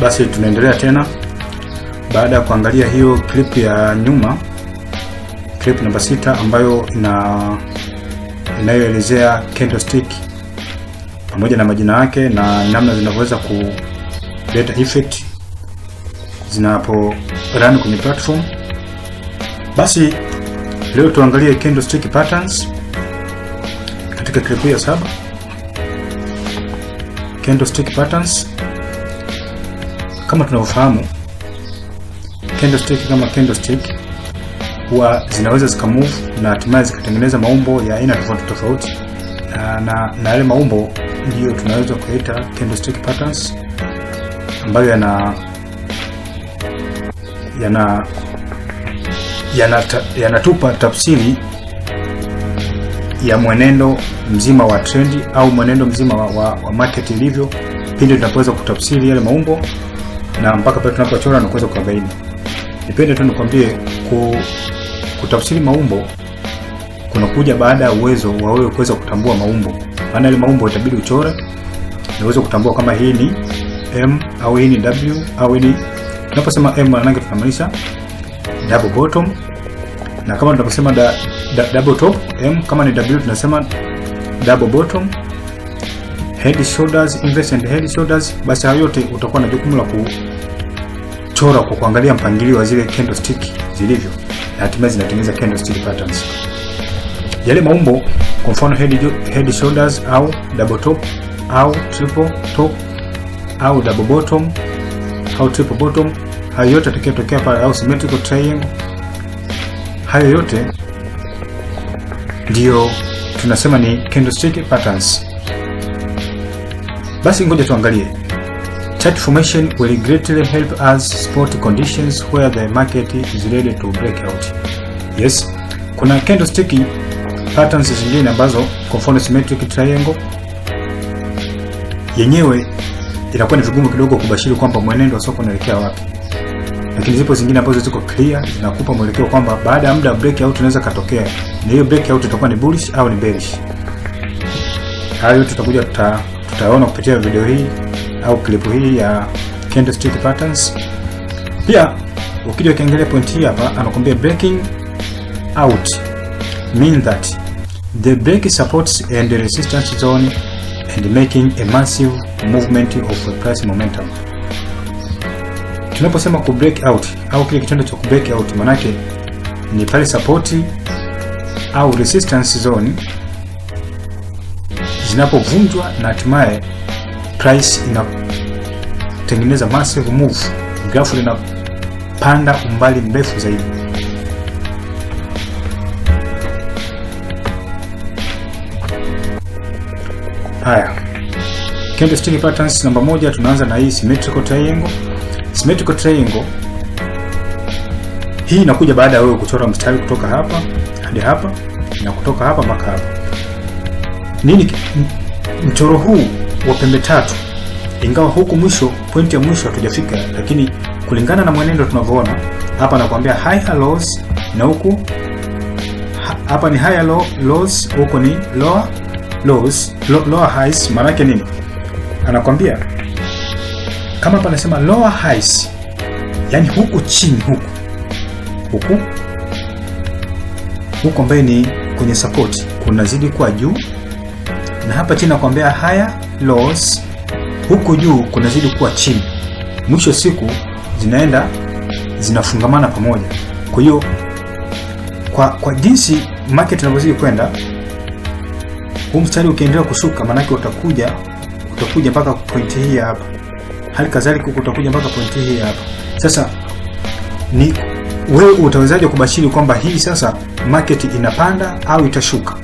Basi tunaendelea tena baada ya kuangalia hiyo clip ya nyuma, clip namba 6 ambayo inayoelezea candlestick pamoja na majina yake na namna zinavyoweza kuleta effect zinapo run kwenye platform. Basi leo tuangalie candlestick patterns katika clip ya 7. Candlestick patterns, kama tunavyofahamu, candlestick kama candlestick huwa zinaweza zikamove na hatimaye zikatengeneza maumbo ya aina tofauti tofauti, na yale maumbo ndiyo tunaweza kuita candlestick patterns, ambayo yanatupa tafsiri ya mwenendo mzima wa trendi au mwenendo mzima wa market ilivyo pindi tunapoweza kutafsiri yale maumbo na mpaka pale tunapochora na kuweza kubaini. Nipende tu nikwambie, kutafsiri maumbo kunakuja baada ya uwezo wa wewe kuweza kutambua maumbo. Maana ile maumbo itabidi uchore na uweze kutambua kama hii ni M au hii ni W au hii ni, tunaposema M maana yake tunamaanisha double bottom, na kama tunaposema double top M, kama ni W tunasema double bottom, head shoulders, inverse and head shoulders. Basi hayo yote utakuwa na jukumu la kuchora kwa kuangalia mpangilio wa zile candlestick zilivyo, na hatimaye zinatengeneza candlestick patterns. Yale maumbo, kwa mfano head shoulders au double top au triple top au double bottom au triple bottom, hayo yote yatakayotokea pale, au symmetrical triangle, hayo yote ndio tunasema ni candlestick patterns. Basi ngoja tuangalie. Chart formation will greatly help us spot conditions where the market is ready to break out. Yes, kuna candlestick patterns zingine ambazo, kwa mfano symmetric triangle, yenyewe inakuwa ni vigumu kidogo kubashiri kwamba mwenendo wa soko unaelekea wapi. Lakini zipo zingine ambazo ziko clear, zinakupa mwelekeo kwamba baada ya muda breakout unaweza katokea, na hiyo breakout itakuwa ni bullish au ni bearish. Hayo yote tutakuja tutaona kupitia video hii au clip hii ya candlestick patterns. Pia ukija ukiangalia point hii hapa, anakuambia breaking out mean that the break supports and resistance zone and making a massive movement of the price momentum. Tunaposema ku break out au kile kitendo cha ku break out, manake ni pale support au resistance zone zinapovunjwa na hatimaye price inatengeneza massive move, grafu linapanda umbali mrefu zaidi. Haya, candlestick patterns namba 1, tunaanza na hii symmetrical triangle. Symmetrical triangle hii inakuja baada ya wewe kuchora mstari kutoka hapa hadi hapa na kutoka hapa mpaka hapa. Nini mchoro huu wa pembe tatu? Ingawa huku mwisho, pointi ya mwisho hatujafika, lakini kulingana na mwenendo tunavyoona hapa, nakwambia higher lows, na huku hapa ni higher lows, huko ni lower lows, lower highs. Maana yake nini? Anakwambia kama hapa anasema lower highs, yani huku chini, huku ambaye ni kwenye support kunazidi kuwa juu, na hapa chini nakwambia higher lows, huku juu kunazidi kuwa chini. Mwisho siku zinafungamana pamoja. Kwa hiyo kwa jinsi market inavyozidi kwenda, huu mstari ukiendelea kushuka, maana yake utakuja mpaka point hii hapa. Hali kadhalika utakuja mpaka point hii hapa. Sasa ni wewe utawezaje kubashiri kwamba hii sasa market inapanda au itashuka?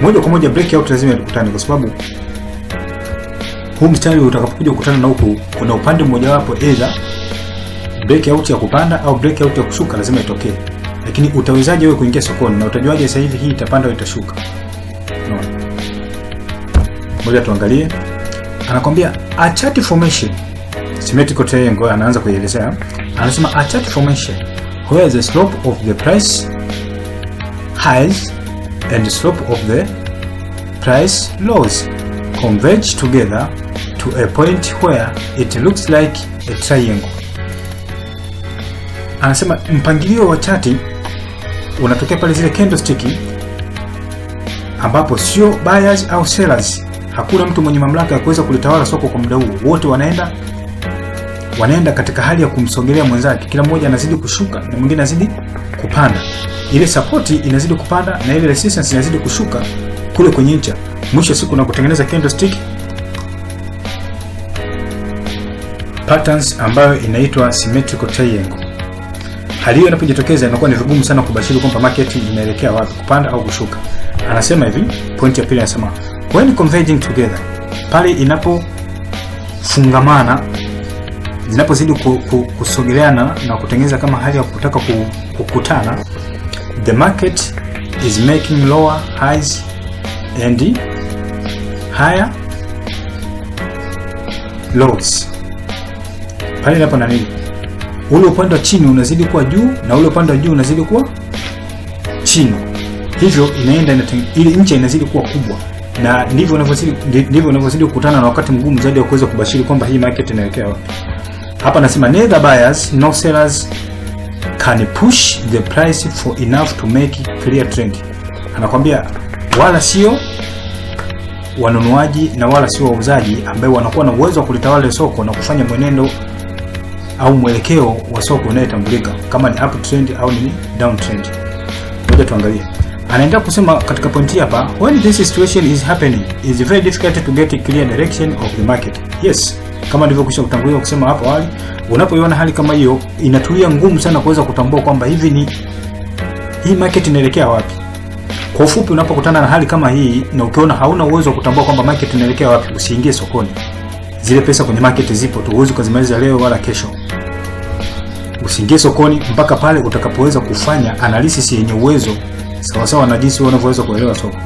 Moja kwa moja breakout lazima ikutane, kwa sababu huu mstari utakapokuja kukutana na huku, kuna upande mmoja wapo, either breakout ya kupanda au breakout ya kushuka lazima itokee. Lakini utawezaje wewe kuingia sokoni na utajuaje sasa hivi hii itapanda au itashuka? No. Moja tuangalie. Anakwambia a chart formation, symmetrical triangle, anaanza kuielezea. Anasema a chart formation where the slope of the price highs and the slope of the price lows converge together to a point where it looks like a triangle. Anasema mpangilio wa chati unatokea pale zile candlestick ambapo sio buyers au sellers. Hakuna mtu mwenye mamlaka ya kuweza kulitawala soko kwa muda huo. Wote wanaenda katika hali ya kumsogelea mwenzake. Kila mmoja anazidi kushuka na mwingine anazidi kupanda. Ile support inazidi kupanda na ile resistance inazidi kushuka kule kwenye ncha. Mwisho siku na kutengeneza candlestick patterns ambayo inaitwa symmetrical triangle. Hali hiyo inapojitokeza inakuwa ni vigumu sana kubashiri kwamba market inaelekea wapi, kupanda au kushuka. Anasema hivi, point ya pili anasema when converging together, pale inapofungamana, zinapozidi kusogeleana na kutengeneza kama hali ya kutaka kukutana, the market is making lower highs and higher lows. Pale inapo na nini? Ule upande wa chini unazidi kuwa juu na ule upande wa juu unazidi kuwa chini. Hivyo inaenda ile ncha inazidi kuwa kubwa, na ndivyo unavyozidi kukutana na wakati mgumu zaidi wa kuweza kubashiri kwamba hii market inaelekea wapi. Hapa nasema neither buyers nor sellers can push the price for enough to make clear trend. Anakuambia wala sio wanunuaji na wala sio wauzaji ambao wanakuwa na uwezo wa kulitawala soko na kufanya mwenendo au mwelekeo wa soko unayotambulika kama ni uptrend au ni downtrend. Ngoja tuangalie. Anaendelea kusema katika pointi hapa, when this situation is happening, it is very difficult to get a clear direction of the market. Yes, kama nilivyokwisha kutangulia kusema hapo awali, unapoiona hali kama hiyo inatulia ngumu sana kuweza kutambua kwamba hii market inaelekea wapi. Kwa ufupi, unapokutana na hali kama hii na ukiona hauna uwezo wa kutambua kwamba market inaelekea wapi, usiingie sokoni. Zile pesa kwenye market zipo tu, uwezo kuzimaliza leo wala kesho. Usiingie sokoni mpaka pale utakapoweza kufanya analysis yenye uwezo sawa na jinsi unavyoweza kuelewa soko.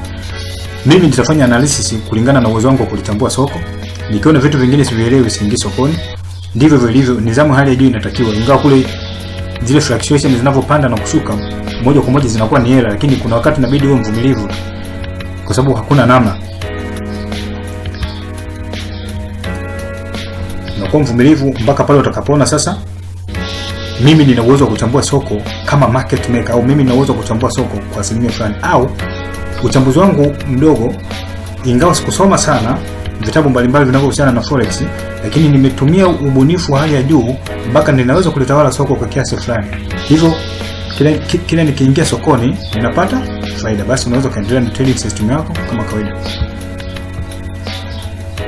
Mimi nitafanya analysis kulingana na uwezo wangu wa kulitambua soko. Nikiona vitu vingine sivielewi, usiingie sokoni. Ndivyo vilivyo, nidhamu hali ya juu inatakiwa. Ingawa kule zile fluctuations zinavyopanda na kushuka moja kwa moja zinakuwa ni hela, lakini kuna wakati inabidi uwe mvumilivu kwa sababu hakuna namna. Unakuwa mvumilivu mpaka pale utakapoona sasa mimi nina uwezo wa kuchambua soko kama market maker, au mimi nina uwezo wa kuchambua soko kwa asilimia fulani, au uchambuzi wangu mdogo, ingawa sikusoma sana vitabu mbalimbali vinavyohusiana na forex, lakini nimetumia ubunifu wa hali ya juu mpaka ninaweza kulitawala soko kwa kiasi fulani. Hivyo kila nikiingia sokoni ninapata faida. Basi unaweza kuendelea na trading system yako kama kawaida.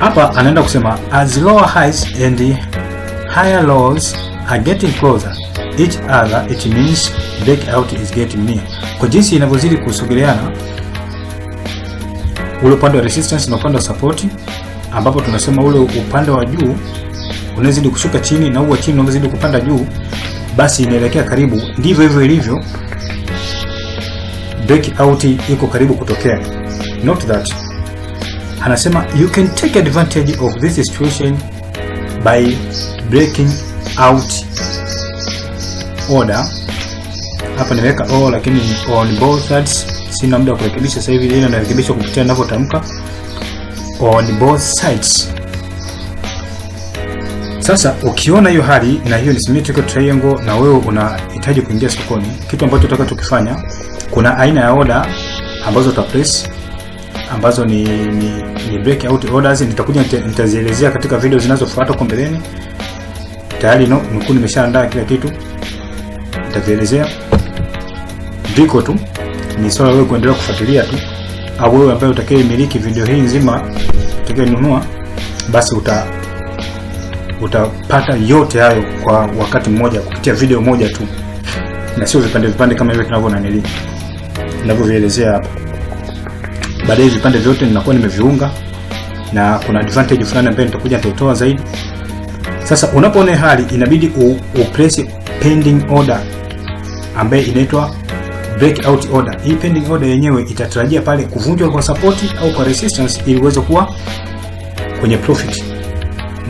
Hapa anaenda kusema as lower highs and higher lows are getting closer each other, it means breakout is getting near. Kwa jinsi inavyozidi kusogeleana ule upande wa resistance na upande wa support, ambapo tunasema ule upande wa juu unazidi kushuka chini na huo chini unazidi kupanda juu, basi inaelekea karibu. Ndivyo hivyo ilivyo, breakout iko karibu kutokea. Note that anasema you can take advantage of this situation by breaking out order. Hapa nimeweka all lakini on both sides, sina muda wa kurekebisha sasa hivi, ile narekebisha kupitia ninavyotamka on both sides. Sasa ukiona hiyo hali na hiyo ni symmetrical triangle na wewe unahitaji kuingia sokoni, kitu ambacho tutakachokifanya, kuna aina ya order ambazo utaplace ambazo ni breakout orders. Nitakuja nitazielezea katika video zinazofuata kwa mbeleni. Tayari niko nimeshaandaa kila kitu, nitavielezea. Ndiko tu ni swala wewe kuendelea kufuatilia tu, au wewe ambaye utakayemiliki video hii nzima, utakayenunua, basi utapata yote hayo kwa wakati mmoja kupitia video moja tu, na sio vipande kama hivi ninavyovielezea hapa. Baadaye vipande vyote ninakuwa nimeviunga na kuna advantage fulani ambayo nitakuja nitaitoa zaidi. Sasa unapoona hali inabidi uplace pending order ambayo inaitwa breakout order. Hii pending order yenyewe itatarajia pale kuvunjwa kwa support au kwa resistance ili uweze kuwa kwenye profit.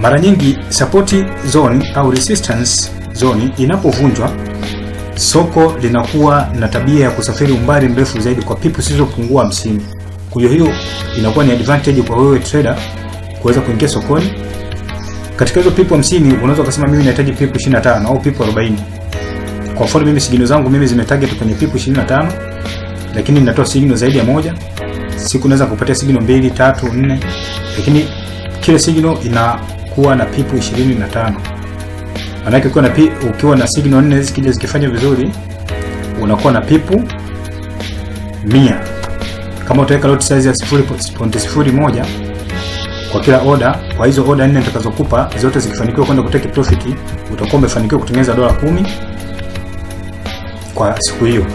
Mara nyingi support zone au resistance zone inapovunjwa, soko linakuwa na tabia ya kusafiri umbali mrefu zaidi kwa pipu zisizopungua 50. Kwa hiyo inakuwa ni advantage kwa wewe trader kuweza kuingia sokoni Katika hizo pipu 50 unaweza kusema mimi nahitaji pipu 25 au pipu 40. Kwa mfano mimi signal zangu mimi zimetarget kwenye pipu 25, lakini ninatoa signal zaidi ya moja. Siku naweza kupatia signal 2, 3, 4, lakini kila signal inakuwa na pipu 25. Maana yake ukiwa na signal 4 zikija zikifanya vizuri unakuwa na pipu 100. Kama utaweka lot size ya 0.01 kwa kila order, kwa hizo order 4 nitakazokupa zote zikifanikiwa kwenda kutake profit, utakuwa umefanikiwa kutengeneza $10 kwa siku hiyo.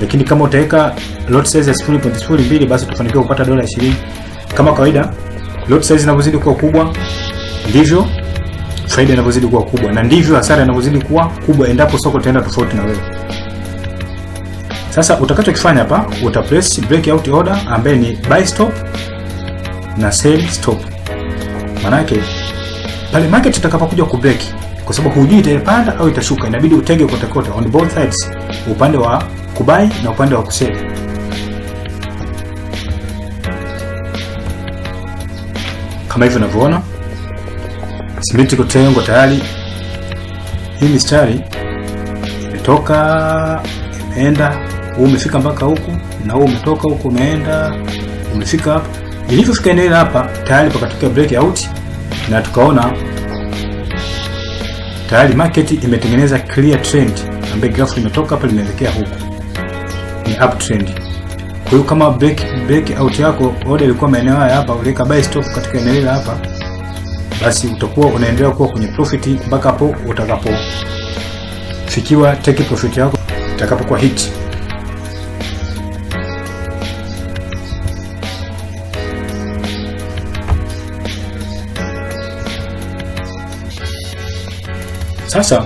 Lakini kama utaweka lot size ya 0.02 basi utafanikiwa kupata $20. Kama kawaida, lot size inavyozidi kuwa kubwa ndivyo faida inavyozidi kuwa kubwa, na ndivyo hasara inavyozidi kuwa kubwa endapo soko litaenda tofauti na wewe. Sasa utakachokifanya hapa, utapress breakout order ambaye ni buy stop na sell stop. Maana yake pale market itakapokuja ku break, kwa sababu hujui itapanda au itashuka, inabidi utege kote kote on both sides, upande wa kubuy na upande wa kusell. Kama hivyo unavyoona symmetrical triangle tayari. Hii mistari imetoka imeenda, umefika mpaka huku, na huu umetoka huku umeenda umefika hapa. Ilipofika eneo hapa tayari pakatokea breakout, na tukaona tayari market imetengeneza clear trend ambaye graph limetoka hapa limeelekea huku, ni uptrend. Kwa hiyo kama breakout yako order ilikuwa maeneo haya hapa, uliweka buy stop katika eneo hapa, basi utakuwa unaendelea kuwa kwenye profit mpaka hapo utakapofikiwa take profit yako itakapokuwa hit. Sasa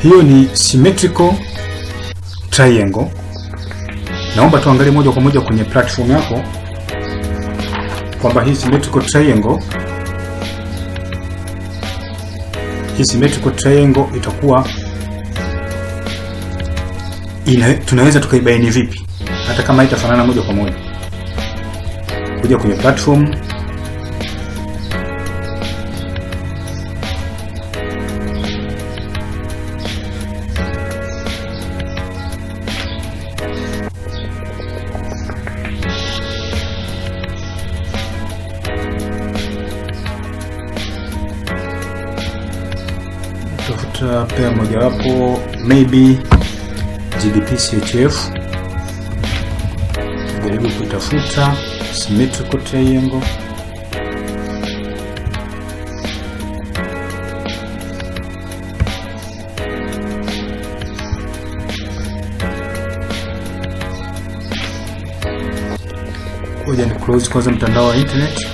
hiyo ni symmetrical triangle. Naomba tuangalie moja kwa moja kwenye platform yako kwamba hii symmetrical triangle itakuwa tunaweza tukaibaini vipi hata kama itafanana moja kwa moja. Kuja kwenye platform, tafuta pair mojawapo, maybe GBP CHF. Jaribu kutafuta symmetrical triangle. Ngoja ni close kwanza mtandao wa internet.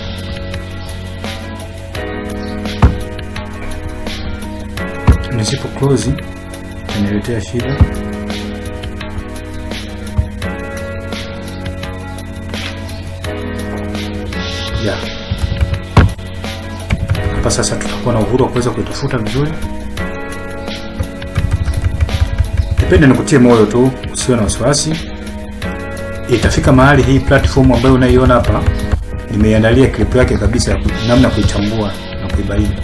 Nisipo close itaniletea shida. Hapa sasa tutakuwa na uhuru wa kuweza kuitafuta vizuri. Nipende nikutie moyo tu, usiwe na wasiwasi. Itafika mahali hii platform ambayo unaiona hapa nimeiandalia clip yake kabisa ya namna kuichambua na kuibaini.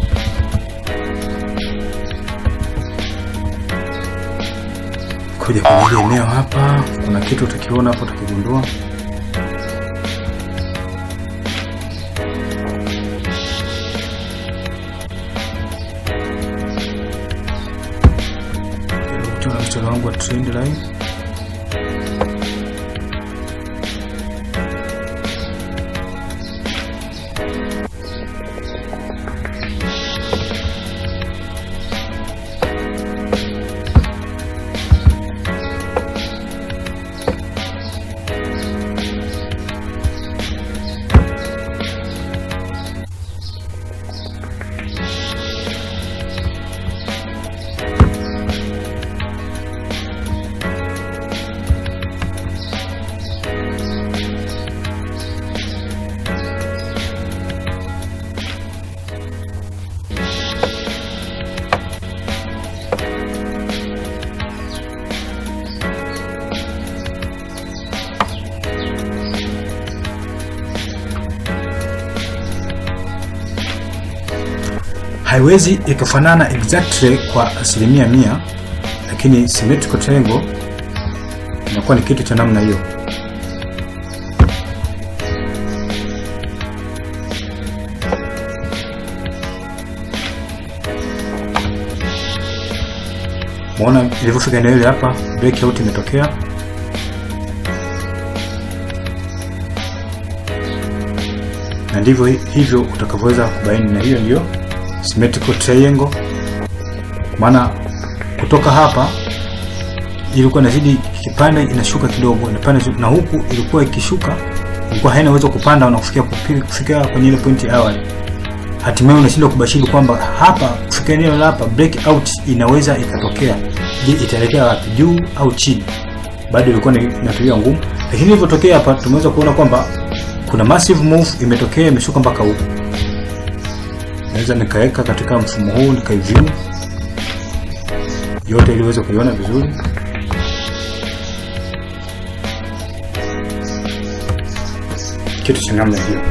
Kuja kwenye eneo hapa, kuna kitu utakiona hapo, utakigundua. Tuna mstari wangu wa trend line. haiwezi ikafanana exactly kwa 100%, lakini symmetrical triangle inakuwa ni kitu cha namna hiyo. Muona ilivyofika eneo hili hapa, breakout imetokea. Na ndivyo hivyo utakavyoweza kubaini, na hiyo ndio symmetrical triangle. Maana kutoka hapa ilikuwa inazidi kipande, inashuka kidogo, inapanda, na huku ilikuwa ikishuka, ilikuwa haina uwezo kupanda na kufikia kwenye ile pointi awali. Hatimaye unashindwa kubashiri kwamba hapa kufika eneo la hapa breakout inaweza ikatokea. Je, itaelekea wapi, juu au chini? Bado ilikuwa inatulia ngumu, lakini ilivyotokea hapa tumeweza kuona kwamba kuna massive move imetokea, imeshuka mpaka huko. Naweza nikaweka katika mfumo huu, nikaiview yote ili uweze kuiona vizuri. Kitu cha namna hiyo.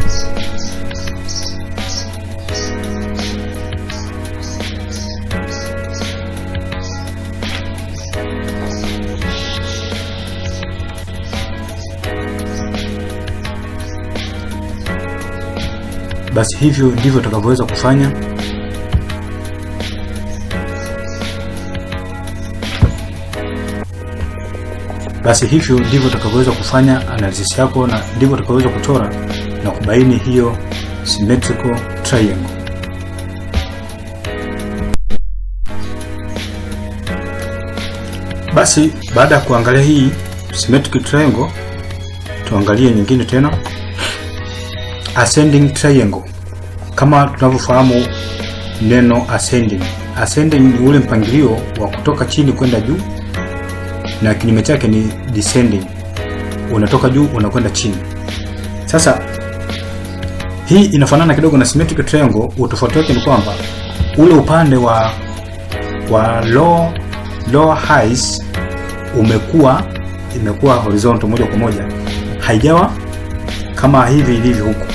Basi hivyo ndivyo tutakavyoweza kufanya. Basi hivyo ndivyo tutakavyoweza kufanya analysis yako, na ndivyo tutakavyoweza kuchora na kubaini hiyo symmetrical triangle. Basi baada ya kuangalia hii symmetrical triangle, tuangalie nyingine tena, ascending triangle. Kama tunavyofahamu neno ascending ni ule mpangilio wa kutoka chini kwenda juu, na kinyume chake ni descending, unatoka juu unakwenda chini. Sasa hii inafanana kidogo na symmetrical triangle. Utofauti wake ni kwamba ule upande wa lower highs imekuwa horizontal moja kwa moja, haijawa kama hivi ilivyo huku.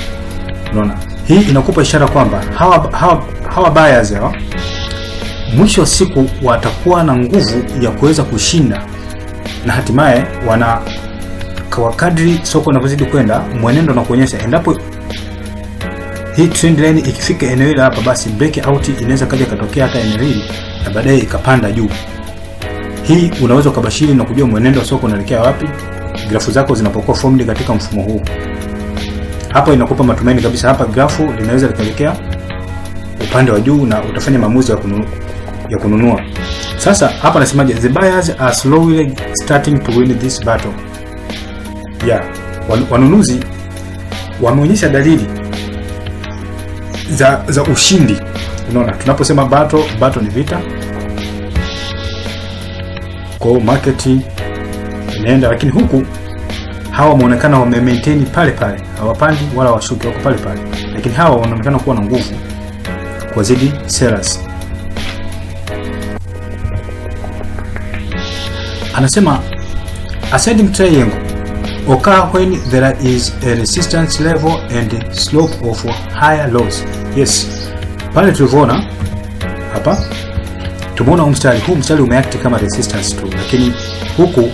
Unaona, hii inakupa ishara kwamba hawa buyers hawa mwisho wa siku watakuwa na nguvu ya kuweza kushinda, na hatimaye kwa kadri soko linapozidi kwenda, mwenendo na kuonyesha endapo hii trend line ikifika eneo hili hapa, basi breakout inaweza kaja katokea hata eneo hili na baadaye ikapanda juu. Hii unaweza kubashiri na kujua mwenendo wa soko unaelekea wapi grafu zako zinapokuwa formed katika mfumo huu. Hapa inakupa matumaini kabisa, hapa grafu linaweza likaelekea upande wa juu na utafanya maamuzi ya kununua. Sasa hapa nasemaje? The buyers are slowly starting to win this battle. Wanunuzi wameonyesha dalili za ushindi. Unaona, tunaposema battle ni vita, kwa market inaenda, lakini huku hawa wameonekana wame maintain pale pale, hawapandi wala washuki, wako pale pale, lakini hawa wanaonekana kuwa na nguvu kwa zidi sellers. Anasema ascending triangle occur when there is a resistance level and slope of higher lows. Yes, pale tulivyoona hapa tumeona huu mstari umeact kama resistance tu, lakini huku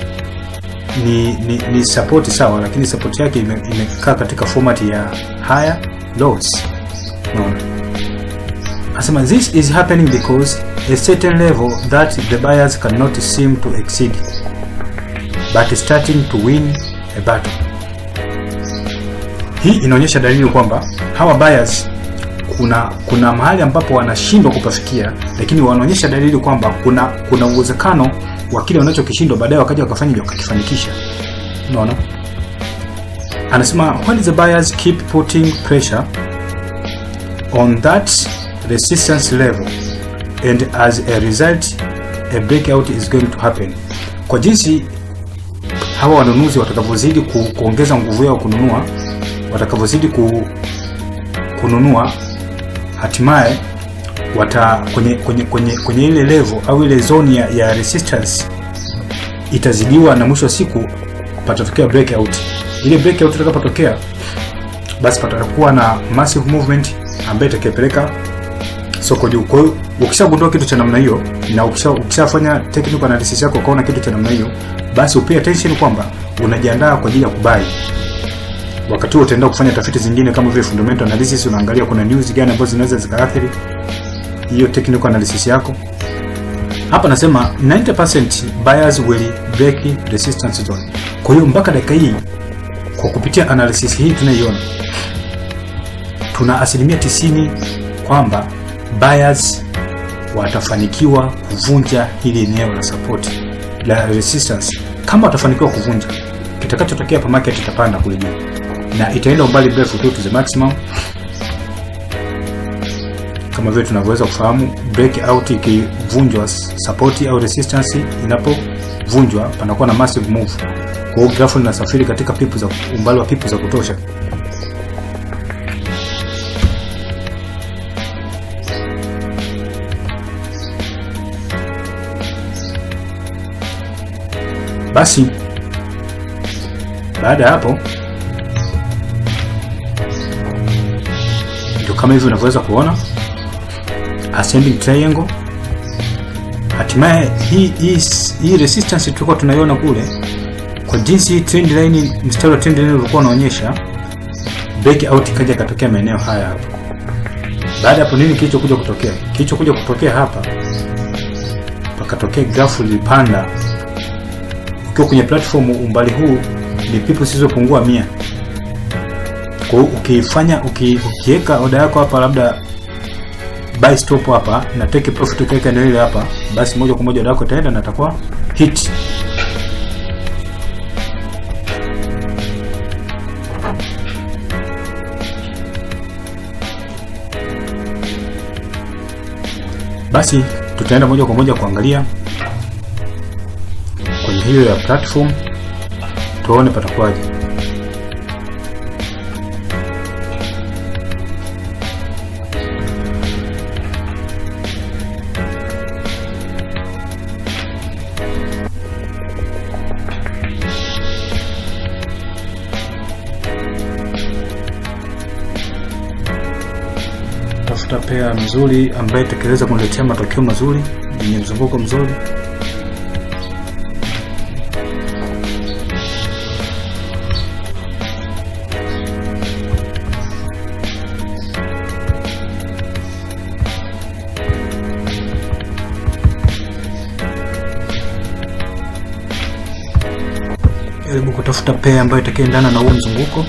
ni support sawa, lakini support yake imekaa katika format ya higher lows. Unaona, anasema this is happening because a certain level that the buyers cannot seem to exceed but starting to win a battle. Hii inaonyesha dalili kwamba hawa buyers kuna mahali ambapo wanashindwa kupafikia, lakini wanaonyesha dalili kwamba kuna uwezekano wa kile wanachokishindwa baadaye wakaja wakakifanikisha. Unaona, anasema when the buyers keep putting pressure on that resistance level and as a result a breakout is going to happen. Kwa jinsi hawa wanunuzi watakavyozidi kuongeza nguvu yao kununua, watakavyozidi kununua, hatimaye kwenye ile level au ile zone ya resistance itazidiwa, na mwisho wa siku patatokea breakout. Ile breakout itakapotokea, basi patakuwa na massive movement ambayo itakayopeleka soko juu. Kwa hiyo ukishagundua kitu cha namna hiyo na ukishafanya technical analysis yako ukaona kitu cha namna hiyo, basi upay attention kwamba unajiandaa kwa ajili ya kubai. Wakati huo utaenda kufanya tafiti zingine kama vile fundamental analysis, unaangalia kuna news gani ambazo zinaweza zikaathiri hiyo technical analysis yako. Hapa nasema 90% buyers will break resistance zone. Kwa hiyo mpaka dakika hii kwa kupitia analysis hii tunaiona tuna 90% kwamba buyers watafanikiwa kuvunja hili eneo la support la resistance. Kama watafanikiwa kuvunja, kitakachotokea hapa market itapanda kule juu na itaenda umbali mrefu tu to the maximum. Kama vile tunavyoweza kufahamu, breakout ikivunjwa, support au resistance inapovunjwa, panakuwa na massive move. Kwa hiyo grafu linasafiri katika pipu za umbali wa pipu za kutosha. Basi baada ya hapo ndio kama hivyo unavyoweza kuona ascending triangle. Hatimaye hii resistance tulikuwa tunaiona kule, kwa jinsi trend line, mstari wa trend line ulikuwa unaonyesha, breakout kaja katokea maeneo haya hapa. Baada hapo nini kilichokuja kutokea? Kilichokuja kutokea hapa, pakatokea grafu lipanda. Ukiwa kwenye platform umbali huu ni pipu zisizopungua 100. Kwa hiyo ukiweka order yako hapa, labda buy stop hapa na take profit ukiweka eneo ile hapa, basi moja kwa moja order yako itaenda na itakuwa hit. Basi tutaenda moja kwa moja kuangalia kwenye hiyo ya platform tuone patakuwaje. Tafuta pair mzuri ambaye itakeleza kuletea matokeo mazuri yenye mzunguko mzuri. Jaribu kutafuta pair ambayo itakayoendana na huo mzunguko.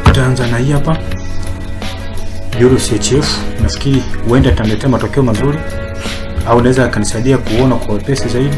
Tutaanza na hii hapa Euro CHF. Nafikiri huenda itaniletea matokeo mazuri au naweza akanisaidia kuona kwa wepesi zaidi.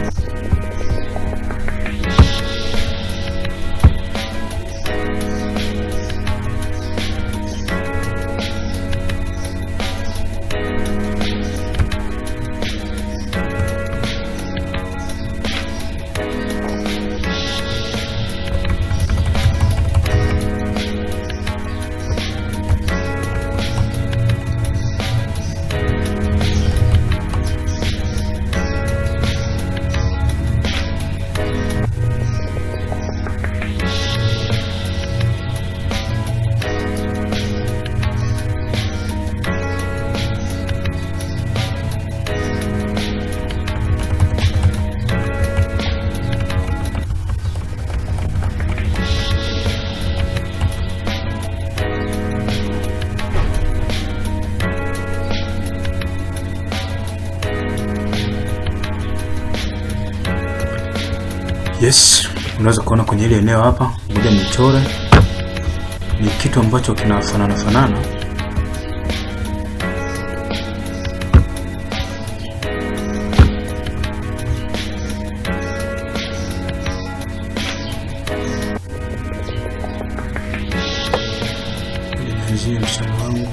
Yes, unaweza kuona kwenye ile eneo hapa, ngoja nichore. Ni kitu ambacho kinafanana. Nianzie mstari wangu.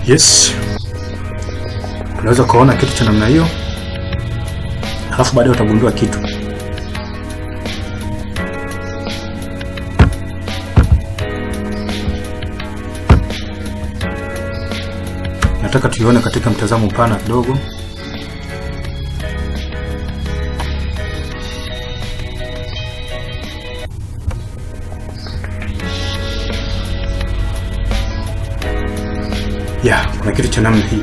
Yes, unaweza kuona kitu cha namna hiyo, halafu baadaye utagundua kitu. Nataka tuione katika mtazamo mpana kidogo. Kuna kitu cha namna hii.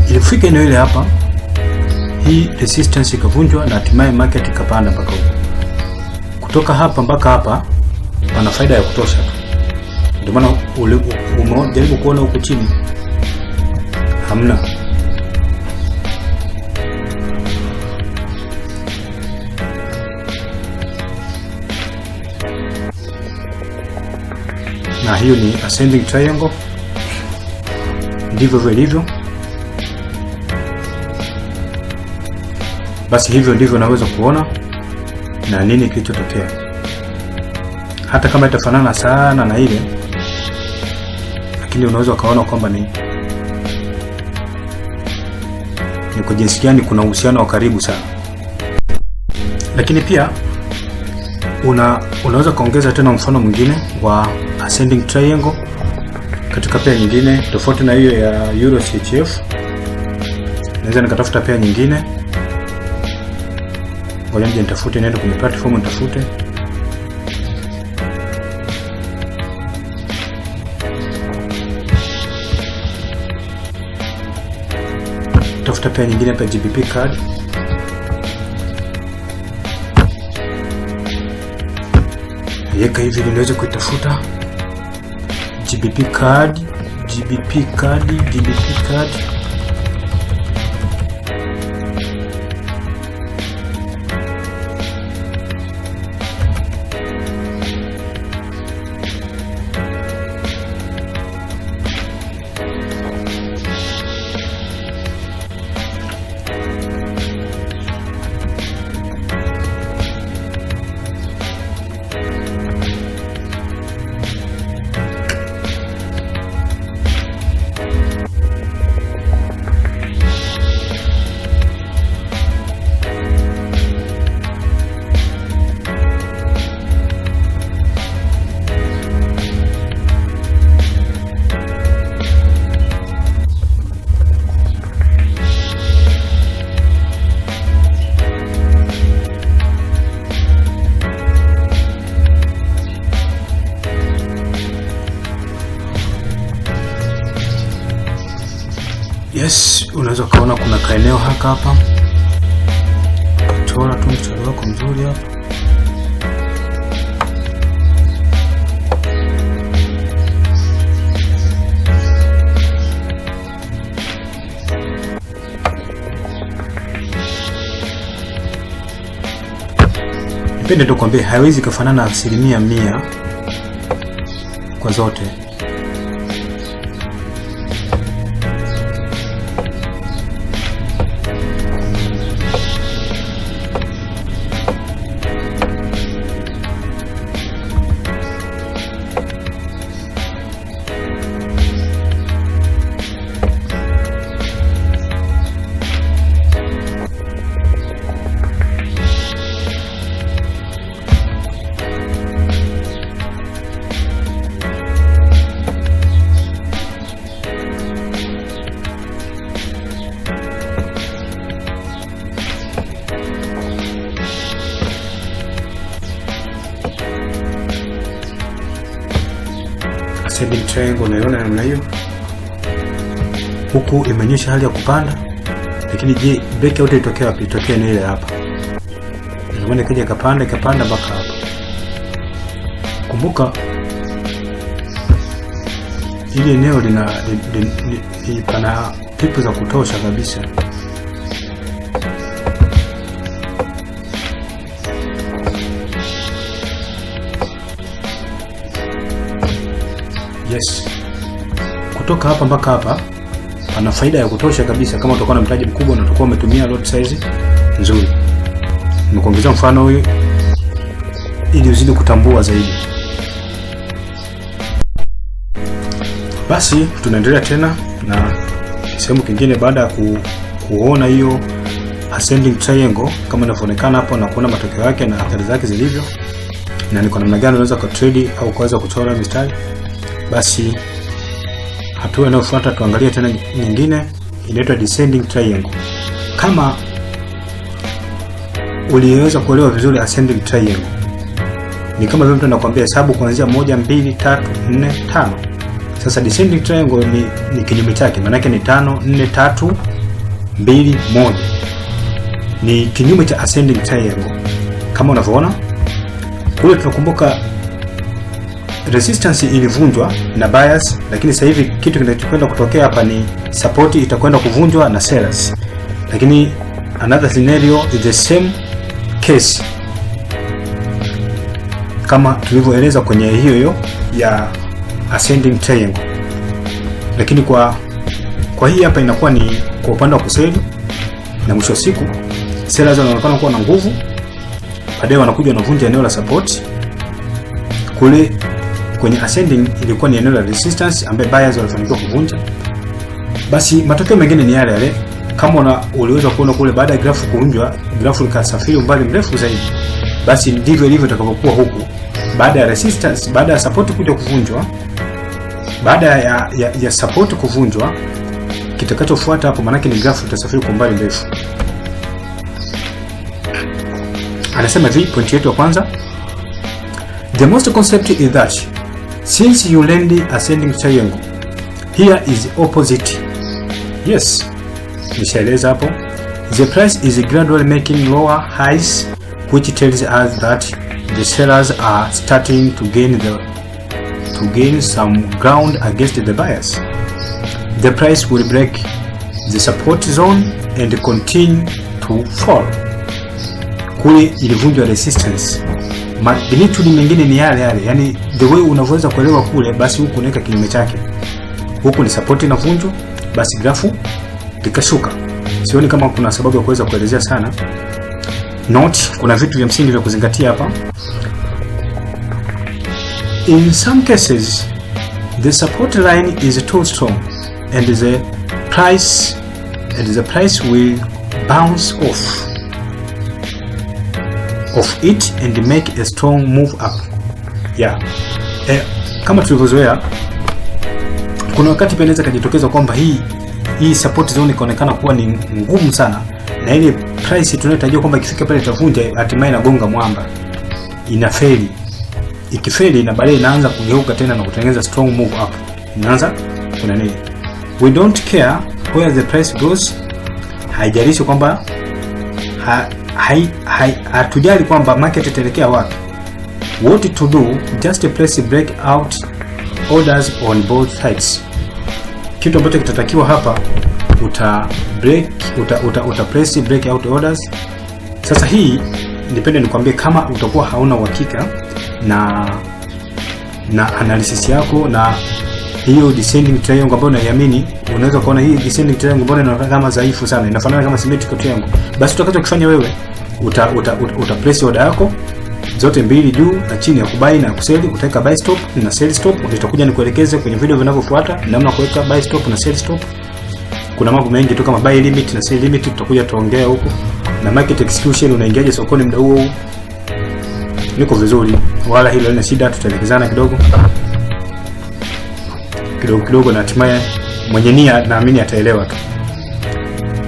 Ilifika eneo ile hapa, hii resistance ikavunjwa na hatimaye market ikapanda mpaka huko. Kutoka hapa mpaka hapa pana faida ya kutosha tu. Ndio maana umejaribu kuona huko chini hamna. Na hiyo ni ascending triangle. Ndivyo vilivyo. Basi hivyo ndivyo unaweza kuona na nini kilichotokea. Hata kama itafanana sana na ile, lakini unaweza ukaona kwamba ni kwa jinsi gani kuna uhusiano wa karibu sana. Lakini pia unaweza kuongeza tena mfano mwingine wa ascending triangle katika pea nyingine tofauti na hiyo ya Euro CHF. Naweza nikatafuta pea nyingine. Ngoja nje nitafute, niende kwenye platform nitafute. Tafuta pea nyingine hapa, GBP card. Yeka hivi niweze kuitafuta GBP card. Yes, unaweza kaona kuna kaeneo hapa. Chora tu mchoro wako mzuri hapa. Nipende tu kwambie haiwezi kufanana 100% kwa zote. Ascending triangle unaiona namna hiyo. Huku imeonyesha hali ya kupanda. Lakini je, breakout itokea wapi? Itokea ni ile hapa. Ndio maana ikaja ikapanda mpaka hapa. Kumbuka ile eneo pana pipu za kutosha kabisa. Yes. Kutoka hapa mpaka hapa pana faida ya kutosha kabisa kama utakuwa na mtaji mkubwa na utakuwa umetumia lot size nzuri. Nimekuongezea mfano huyu ili uzidi kutambua zaidi. Basi tunaendelea tena na sehemu kingine baada ya kuona hiyo ascending triangle kama inavyoonekana hapo na kuona matokeo yake na athari zake zilivyo, na ni kwa namna gani unaweza ku trade au kuweza kuchora mistari. Basi hatua inayofuata tuangalie tena nyingine inaitwa descending triangle. Kama uliweza kuelewa vizuri ascending triangle, ni kama vile mtu anakuambia hesabu kuanzia 1 2 3 4 5. Sasa descending triangle ni kinyume chake, maana yake ni 5 4 3 2 1. Ni kinyume cha ascending triangle. Kama unavyoona kule, tunakumbuka resistance ilivunjwa na buyers, lakini sasa hivi kitu kinachokwenda kutokea hapa ni support itakwenda kuvunjwa na sellers. Lakini another scenario is the same case kama tulivyoeleza kwenye hiyo ya ascending triangle, lakini kwa hii hapa inakuwa ni kwa upande wa kuseli, na mwisho siku sellers wanaonekana kuwa na nguvu, baadaye wanakuja wanavunja eneo la support. Kule kwenye ascending ilikuwa ni eneo la resistance ambaye buyers walifanikiwa kuvunja. Basi matokeo mengine ni yale yale kama uliweza kuona kule, baada ya grafu kuvunjwa, grafu ikasafiri umbali mrefu zaidi. Basi ndivyo ilivyo itakapokuwa huku, baada ya resistance, baada ya support kuja kuvunjwa, baada ya support kuvunjwa, kitakachofuata hapo maana ni grafu itasafiri kwa umbali mrefu. Anasema hivi, point yetu ya kwanza, the most concept is that since you learned ascending triangle, here is opposite. Yes, nishaeleza hapo. The price is gradually making lower highs, which tells us that the sellers are starting to gain some ground against the buyers. The price will break the support zone and continue to fall. Kule ilivunjwa resistance. Magnitude mengine ni yale yale, yani the way unavyoweza kuelewa kule, basi huku unaweka kinyume chake. Huku ni support inavunjwa, basi grafu likashuka. Sioni kama kuna sababu ya kuweza kuelezea sana. Note, kuna vitu vya msingi vya kuzingatia hapa. In some cases, the support line is too strong and the price will bounce off it and make a strong move up. Yeah. Kama tulivyozoea, kuna wakati pia inaweza kujitokeza kwamba hii support zone ikaonekana kuwa ni ngumu sana, na ile price tunayotarajia kwamba ikifika pale itavunja, hatimaye inagonga mwamba, inafeli. Ikifeli na baadaye inaanza kugeuka tena na kutengeneza strong move up. Inaanza kuna nini? We don't care where the price goes. Haijalishi kwamba hatujali kwamba market itaelekea wapi. What to do, just place break out orders on both sides. Kitu ambacho kitatakiwa hapa, uta place break out orders. Sasa hii nipende nikwambie, kama utakuwa hauna uhakika na analysis yako na hiyo descending triangle ambayo unaiamini, unaweza kuona hii descending triangle mbona inaonekana kama dhaifu sana, inafanana kama symmetrical triangle. Basi utakachokifanya wewe, uta place order yako zote mbili, juu na chini, ya kubai na kuseli. Utaweka buy stop na sell stop. Nitakuja nikuelekeze kwenye video vinavyofuata namna kuweka buy stop na sell stop. Kuna mambo mengi tu kama buy limit na sell limit, tutakuja tuongea huko, na market execution, unaingiaje sokoni muda huo. Niko vizuri, wala hilo lina shida, tutaelekezana kidogo na hatimaye mwenye nia naamini ataelewa tu.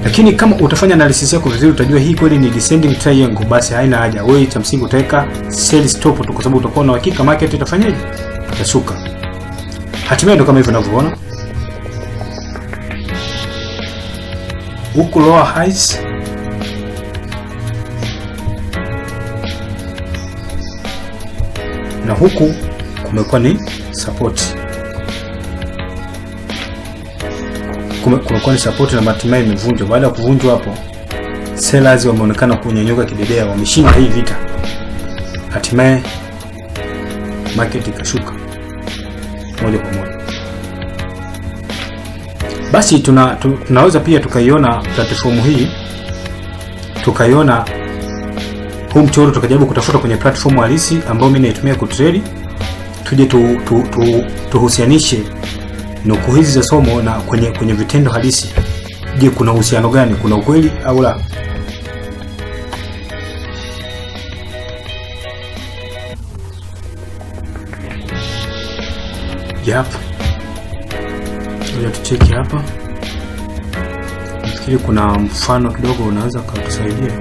Lakini kama utafanya analysis yako vizuri, utajua hii kweli ni descending triangle, basi haina haja wewe cha msingi utaweka sell stop tu, kwa sababu utakuwa na hakika market itafanyaje, itashuka. Hatimaye ndo kama hivyo unavyoona huku, lower highs na huku kumekuwa ni support, kumekuwa ni support na hatimaye imevunjwa. Baada ya kuvunjwa hapo, sellers wameonekana kunyanyuka kidedea, wameshinda hii vita, hatimaye market ikashuka moja kwa moja. Basi tunaweza pia tukaiona platform hii, tukaiona huu mchoro, tukajaribu kutafuta kwenye platform halisi ambayo mimi naitumia kutrade, tuje tuhusianishe nukuu hizi za somo na kwenye vitendo halisi, je, kuna uhusiano gani? Kuna ukweli au la? Yep. Ngoja tucheki hapa. Nafikiri kuna mfano kidogo unaweza kutusaidia.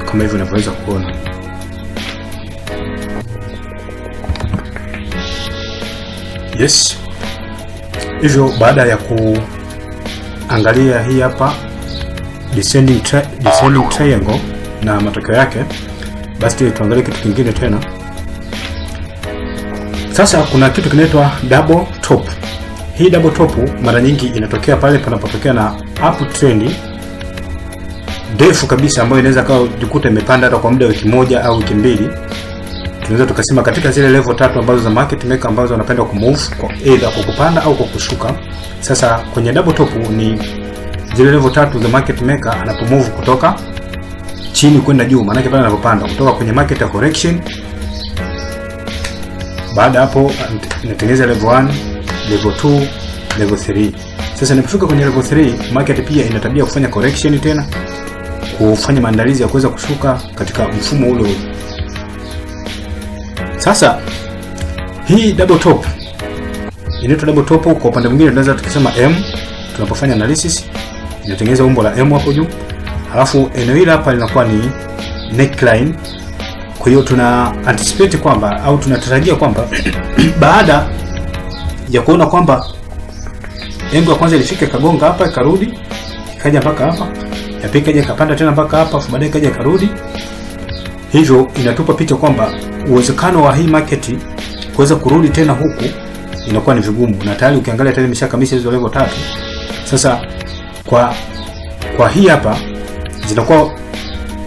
Kama hivyo unavyoweza kuona. Yes. Hivyo baada ya kuangalia hii hapa descending triangle na matokeo yake, basi tuangalie kitu kingine tena. Sasa kuna kitu kinaitwa double top. Hii double top mara nyingi inatokea pale panapotokea na uptrend ndefu kabisa ambayo inaweza kawa jikuta imepanda hata kwa muda wiki moja au wiki mbili. Tunaweza tukasema katika zile level tatu ambazo za market maker ambazo wanapenda kumove kwa either kwa kupanda au kwa kushuka. Sasa kwenye double top ni zile level tatu za market maker anapomove kutoka chini kwenda juu, maana yake pale anapopanda kutoka kwenye market ya correction. Baada hapo inatengeneza level 1, level 2, level 3. Sasa inapofika kwenye level 3, market pia ina tabia kufanya correction tena, kufanya maandalizi ya kuweza kushuka katika mfumo ule ule. Sasa hii double top inaitwa double top. Kwa upande mwingine tunaweza tukisema M, tunapofanya analysis inatengeneza umbo la M hapo juu, alafu eneo hili hapa linakuwa ni neckline. Kwa hiyo tuna anticipate kwamba au tunatarajia kwamba baada ya kuona kwamba engo ya kwanza ilifika kagonga hapa ikarudi ikaja mpaka hapa, ya pili kaja ikapanda tena mpaka hapa, afu baadaye kaja ikarudi. Hivyo inatupa picha kwamba uwezekano wa hii market kuweza kurudi tena huku inakuwa ni vigumu, na tayari ukiangalia tayari imeshakamilisha hizo level tatu. Sasa kwa hii hapa zinakuwa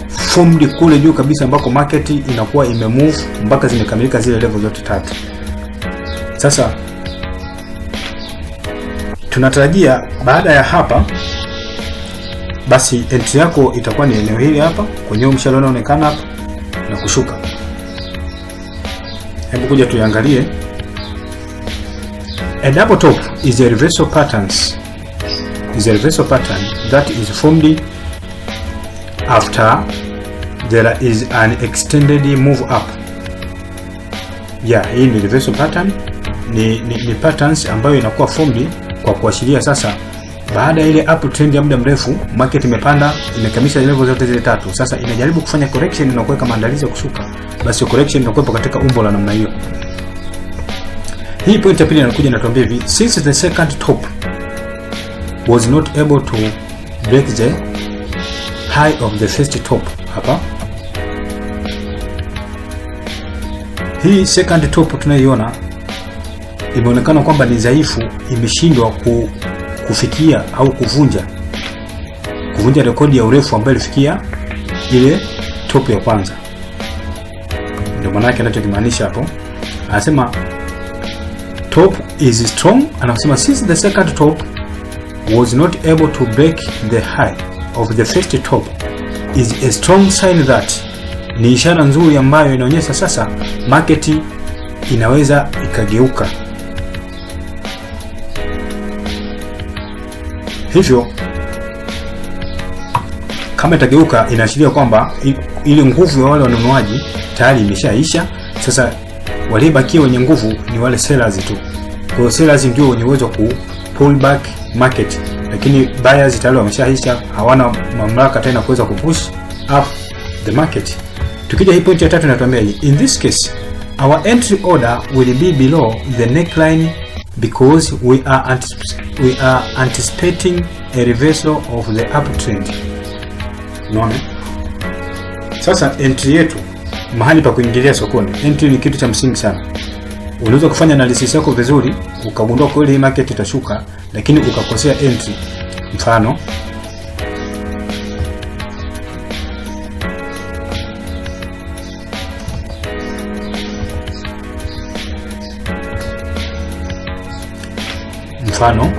formed kule juu kabisa ambako market inakuwa imemove mpaka zimekamilika zile level zote tatu. Sasa tunatarajia baada ya hapa basi entry yako itakuwa ni eneo hili hapa kwenye mshale unaonekana hapa na kushuka. Hebu kuja tuangalie. A double top is a reversal pattern that is formed after there is an extended move up. Hii ni reversal pattern, ni patterns ambayo inakuwa formed kwa kuashiria sasa baada ya ile uptrend ya muda mrefu market imepanda, imekamilisha level zote zile tatu. Sasa inajaribu kufanya correction na kuweka maandalizi ya kushuka. Basi correction inakuwa katika umbo la namna hiyo. Hii point ya pili inakuja inatuambia hivi, since the second top was not able to break the high of the first top. Hapa hii second top tunaiona imeonekana kwamba ni dhaifu, imeshindwa kufikia au kuvunja rekodi ya urefu ambayo ilifikia ile top ya kwanza. Ndio maana yake anachokimaanisha hapo, anasema top is strong. Anasema since the second top was not able to break the high of the first top is a strong sign that, ni ishara nzuri ambayo inaonyesha sasa market inaweza ikageuka. Hivyo kama itageuka inaashiria kwamba ile nguvu ya wale wanunuaji tayari imeshaisha. Sasa waliobakia wenye nguvu ni wale sellers tu. Kwa hiyo sellers ndio wenye uwezo ku pull back market, lakini buyers tayari wameshaisha, hawana mamlaka tena kuweza kupush up the market. Tukija hii point ya tatu inatuambia in this case Our entry order will be below the neckline because we are anticipating a reversal of the uptrend. Unaona? Sasa entry yetu, mahali pa kuingilia sokoni. Entry ni kitu cha msingi sana. Unaweza kufanya analysis yako vizuri, ukagundua kweli hii market itashuka, lakini ukakosea entry. Mfano,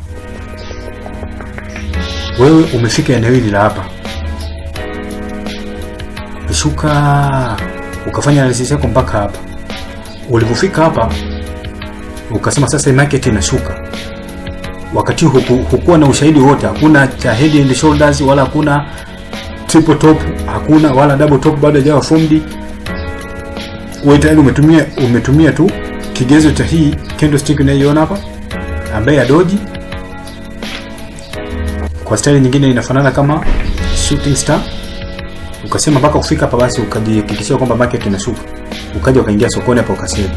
wewe umefika eneo hili la hapa, umeshuka, ukafanya analysis yako mpaka hapa. Ulipofika hapa ukasema sasa market inashuka, wakati hukuwa na ushahidi wote, hakuna cha head and shoulders, wala hakuna triple top, hakuna wala double top bado hajawa formed. Wewe tayari umetumia tu kigezo cha hii candlestick unayoiona hapa ambaye ya doji. Kwa style nyingine inafanana kama shooting star. Ukasema mpaka kufika hapa basi ukajihakikishia kwamba market inashuka. Ukaja ukaingia sokoni hapa ukasema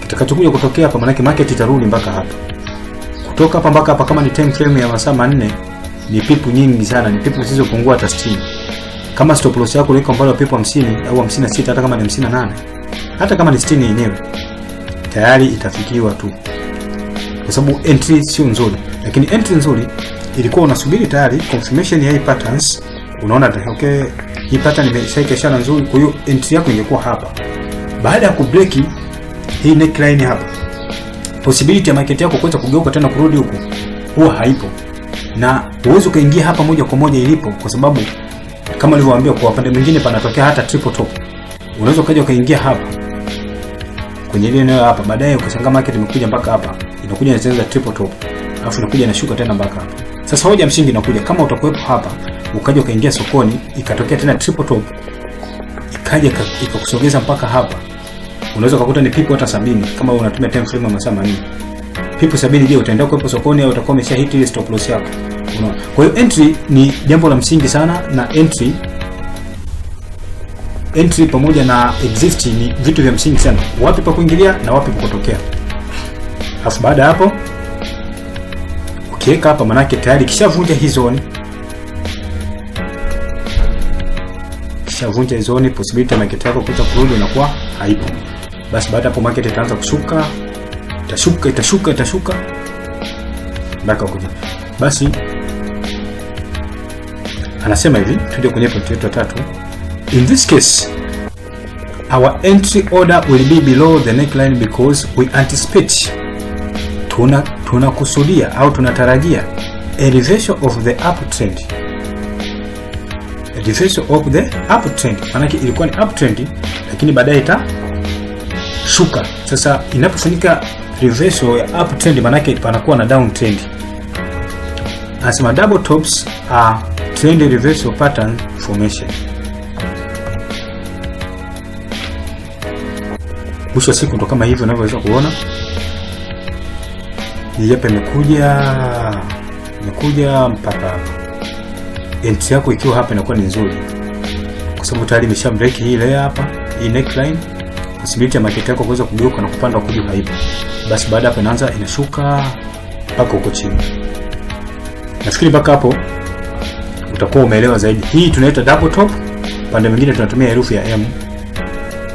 kitakachokuja kutokea hapa, maana market itarudi mpaka hapa. Kutoka hapa mpaka hapa kama ni time frame ya masaa 4 ni pipu nyingi sana, ni pipu zisizopungua hata 60. Kama stop loss yako iko mbali pipu 50 au 56, hata kama ni 58, hata kama ni 60 yenyewe tayari itafikiwa tu. Kwa sababu entry sio nzuri, lakini entry nzuri ilikuwa unasubiri tayari confirmation ya hii patterns. Unaona okay, hii pattern imeshaika ishara nzuri, kwa hiyo entry yako ingekuwa hapa. Baada ya kubreak hii neckline hapa, possibility ya market yako kuweza kugeuka tena kurudi huko huwa haipo, na uwezo kaingia hapa moja kwa moja ilipo, kwa sababu kama nilivyowaambia kwa pande mwingine panatokea hata triple top. Unaweza kaja ukaingia hapa kwenye ile eneo hapa, baadaye ukashangaa market imekuja mpaka hapa, inakuja inacheza triple top, alafu inakuja inashuka tena mpaka hapa. Sasa hoja msingi inakuja, kama utakuwepo hapa ukaja ukaingia sokoni ikatokea tena triple top, ikaja ikakusogeza mpaka hapa, unaweza kukuta ni pipu hata 70 kama unatumia time frame ya masaa 4. Pipu 70, je, utaenda kuwepo sokoni au utakuwa umeshahit ile stop loss yako? Unaona? Kwa hiyo entry ni jambo la msingi sana, na entry pamoja na exit ni vitu vya msingi sana. Wapi pa kuingilia na wapi pa kutokea. Alafu baada hapo ukiweka hapa, manake tayari kishavunja hii zone. Kishavunja hii zone, possibility ya market yako kuja kurudi inakuwa haipo. Basi baada hapo market itaanza kushuka, itashuka mpaka kuja. Basi anasema hivi, tuje kwenye point yetu ya 3. In this case, our entry order will be below the neckline because we anticipate, tunakusudia au tunatarajia a reversal of the uptrend. A reversal of the uptrend, maana ilikuwa ni uptrend lakini baadaye itashuka. Sasa inapofanyika reversal ya uptrend, maana panakuwa na downtrend. Anasema double tops are trend reversal pattern formation. Mwisho siku ndo kama hivyo unavyoweza kuona. Hii hapa imekuja mpaka hapa. Entry yako ikiwa hapa inakuwa ni nzuri, kwa sababu tayari imesha break hii layer hapa, hii neckline. Possibility ya market yako kuweza kugeuka na kupanda kuja hapa. Basi baada hapo inaanza inashuka mpaka huko chini. Nafikiri mpaka hapo utakuwa umeelewa zaidi. Hii tunaita double top, pande mwingine tunatumia herufi ya M.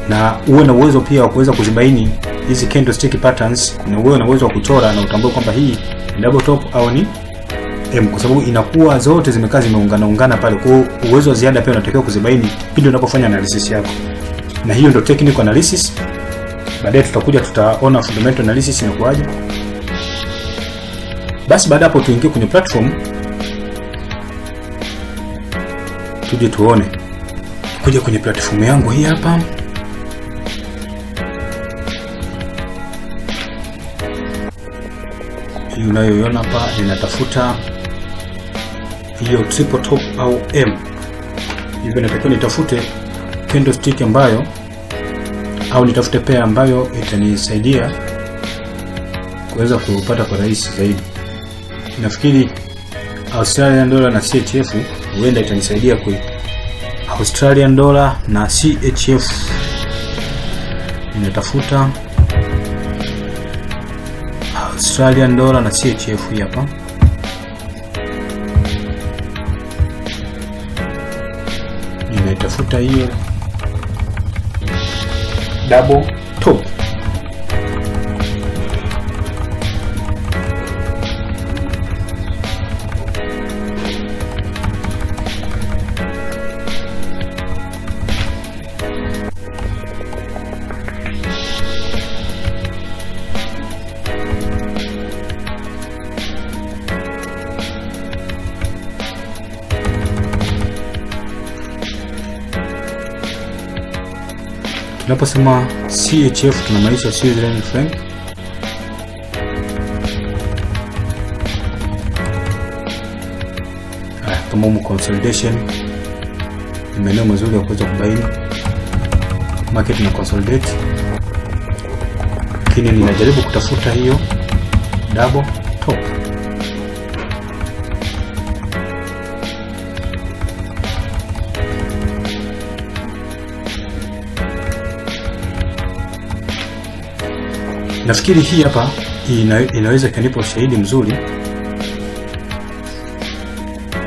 Na uwe na uwezo pia wa kuweza kuzibaini hizi candlestick patterns, na uwe na uwezo wa kuchora na utambue kwamba hii ni double top au ni M, kwa sababu inakuwa zote zimekaa zimeungana pale. Kwa uwezo wa ziada pia unatakiwa kuzibaini pindi unapofanya analysis yako. Na hiyo ndio technical analysis. Baadaye tutaona fundamental analysis inakuaje. Basi baada hapo tuingie kwenye platform, tuje tuone. Kuja kwenye platform yangu hii hapa. Hii unayoiona hapa, ninatafuta hiyo triple top au M. Hivyo natakiwa nitafute candlestick ambayo, au nitafute pair ambayo itanisaidia kuweza kupata kwa rahisi zaidi. Nafikiri Australian dollar na CHF huenda itanisaidia kwa Australian dollar na CHF. Ninatafuta Australian dollar na CHF hii hapa. Nimetafuta hiyo double top. Tunaposema CHF tunamaanisha Switzerland franc. Kama consolidation ni maeneo mazuri ya kuweza kubaini market na consolidate, lakini ninajaribu kutafuta hiyo double top. Nafikiri hii hapa inaweza kanipa ushahidi mzuri.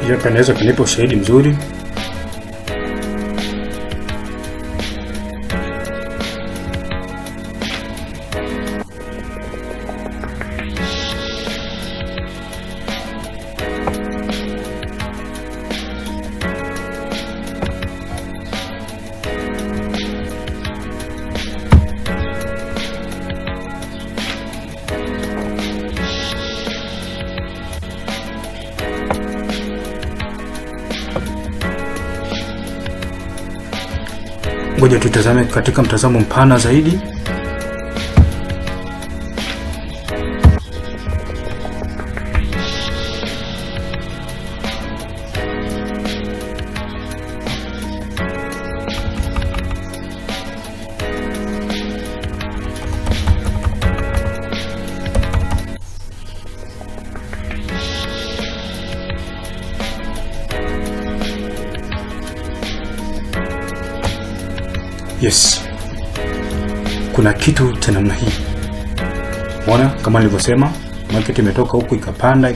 Hii hapa inaweza kanipa ushahidi mzuri. Ngoja tutazame katika mtazamo mpana zaidi. Yes, kuna kitu cha namna hii. Unaona, kama nilivyosema, market imetoka huku ikapanda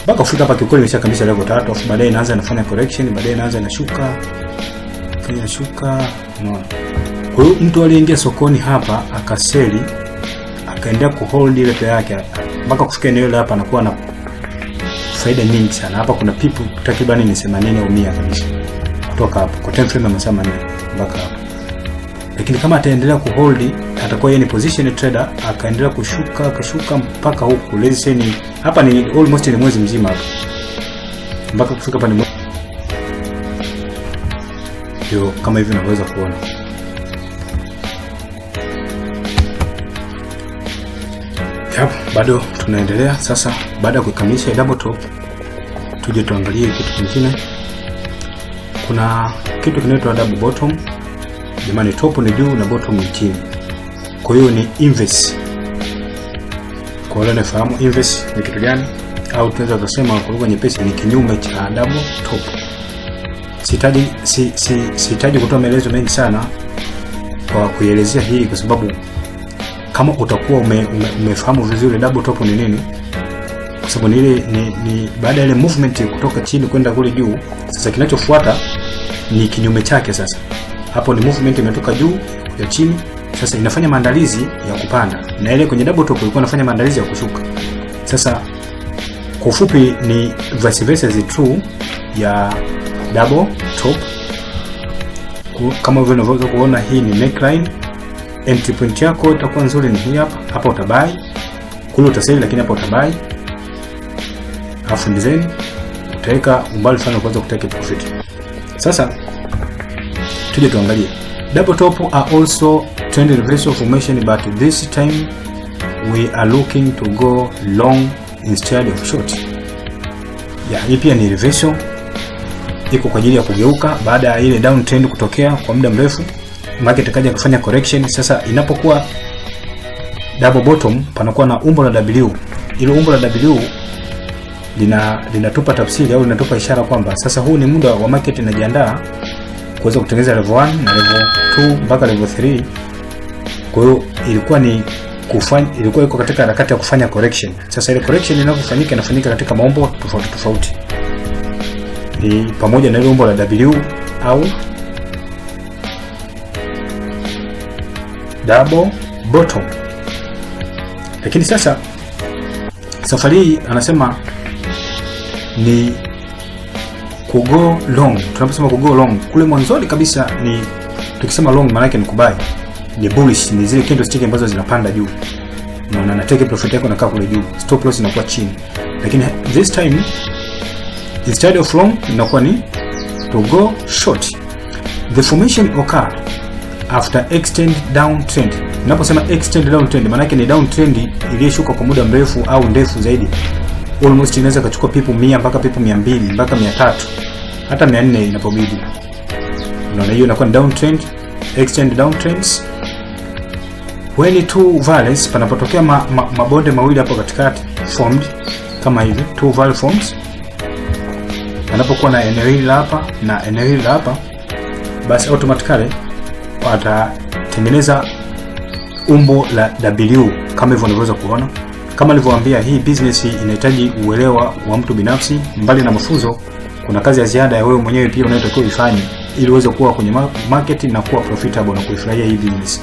mpaka kufika hapa. Kikweli imeshakamilisha level 3, afu baadaye inaanza inafanya correction, baadaye inaanza inashuka, fanya shuka. Unaona, kwa hiyo mtu aliyeingia sokoni hapa akaseli, akaendelea kuhold ile pea yake mpaka kufika eneo ile hapa, anakuwa na faida nyingi sana. Hapa kuna people takriban ni 80 au 100 kabisa kutoka hapo kwa time frame ya masaa 4 mpaka hapo. Lakini kama ataendelea kuhold, atakuwa yeye ni position trader, akaendelea kushuka mpaka huku. Let's say ni hapa ni almost ni mwezi mzima hapa, mpaka kufika hapa ni ndio kama hivi unaweza kuona. Hapo bado tunaendelea. Sasa baada ya kukamilisha double top, tuje tuangalie kitu kingine. Kuna kitu kinaitwa double bottom. Jamani, top ni juu na bottom ni chini. Kwa hiyo ni inverse. Kwa wale wanafahamu inverse ni kitu gani, au tunaweza kusema kwa lugha nyepesi ni kinyume cha double top. Sihitaji kutoa maelezo mengi sana kwa kuelezea hii, kwa sababu kama utakuwa umefahamu vizuri double top ni nini, kwa sababu ni baada ya ile movement kutoka chini kwenda kule juu. Sasa kinachofuata ni kinyume chake. Sasa hapo ni movement imetoka juu ya chini, sasa inafanya maandalizi ya kupanda, na ile kwenye double top ilikuwa inafanya maandalizi ya kushuka. Sasa kwa ufupi ni vice versa is true ya double top. Kama vile unaweza kuona, hii ni neckline. Entry point yako itakuwa nzuri ni hii hapa. Hapa utabai, kule utaseli, lakini hapa utabai. Alafu design utaweka umbali fulani kuanza kutake profit. Sasa tuje tuangalie double top are also trend reversal formation, but this time we are looking to go long instead of short. Hii pia ni reversal, iko kwa ajili ya kugeuka baada ya ile downtrend kutokea kwa muda mrefu, market kaja kufanya correction. Sasa inapokuwa double bottom, panakuwa na umbo la W. Ile umbo la W linatupa tafsiri au linatupa ishara kwamba sasa huu ni muda wa market inajiandaa kuweza kutengeneza level 1 na level 2 mpaka level 3. Kwa hiyo ilikuwa iko katika harakati ya kufanya correction. Sasa ile correction inafanyika katika maumbo tofauti. Ni pamoja na ile umbo la W au double bottom. Lakini sasa safari hii anasema ni kugo long. Tunaposema kugo long, kule mwanzoni kabisa ni tukisema long maana yake ni kubai. Ni bullish, ni zile candlestick ambazo zinapanda juu. Unaona na take profit yako inakaa kule juu. Stop loss inakuwa chini. Lakini this time instead of long inakuwa ni to go short. The formation occurred after extend downtrend. Ninaposema extend downtrend maana yake ni downtrend iliyoshuka kwa muda mrefu au ndefu zaidi. Almost inaweza kuchukua pipu 100 mpaka pipu 200 mpaka 300 hata 400 inapobidi. Unaona hiyo inakuwa ni downtrend, extend downtrends. When two valleys, panapotokea mabonde mawili hapo katikati formed kama hivi, two valley forms. Panapokuwa na eneo hili hapa na eneo hili hapa, basi automatically watatengeneza umbo la W kama hivyo unaweza kuona. Kama nilivyowaambia, hii business inahitaji uelewa wa mtu binafsi. Mbali na mafunzo, kuna kazi ya ziada ya wewe mwenyewe pia unayotakiwa ifanye ili uweze kuwa kwenye market na kuwa profitable na kuifurahia hii business.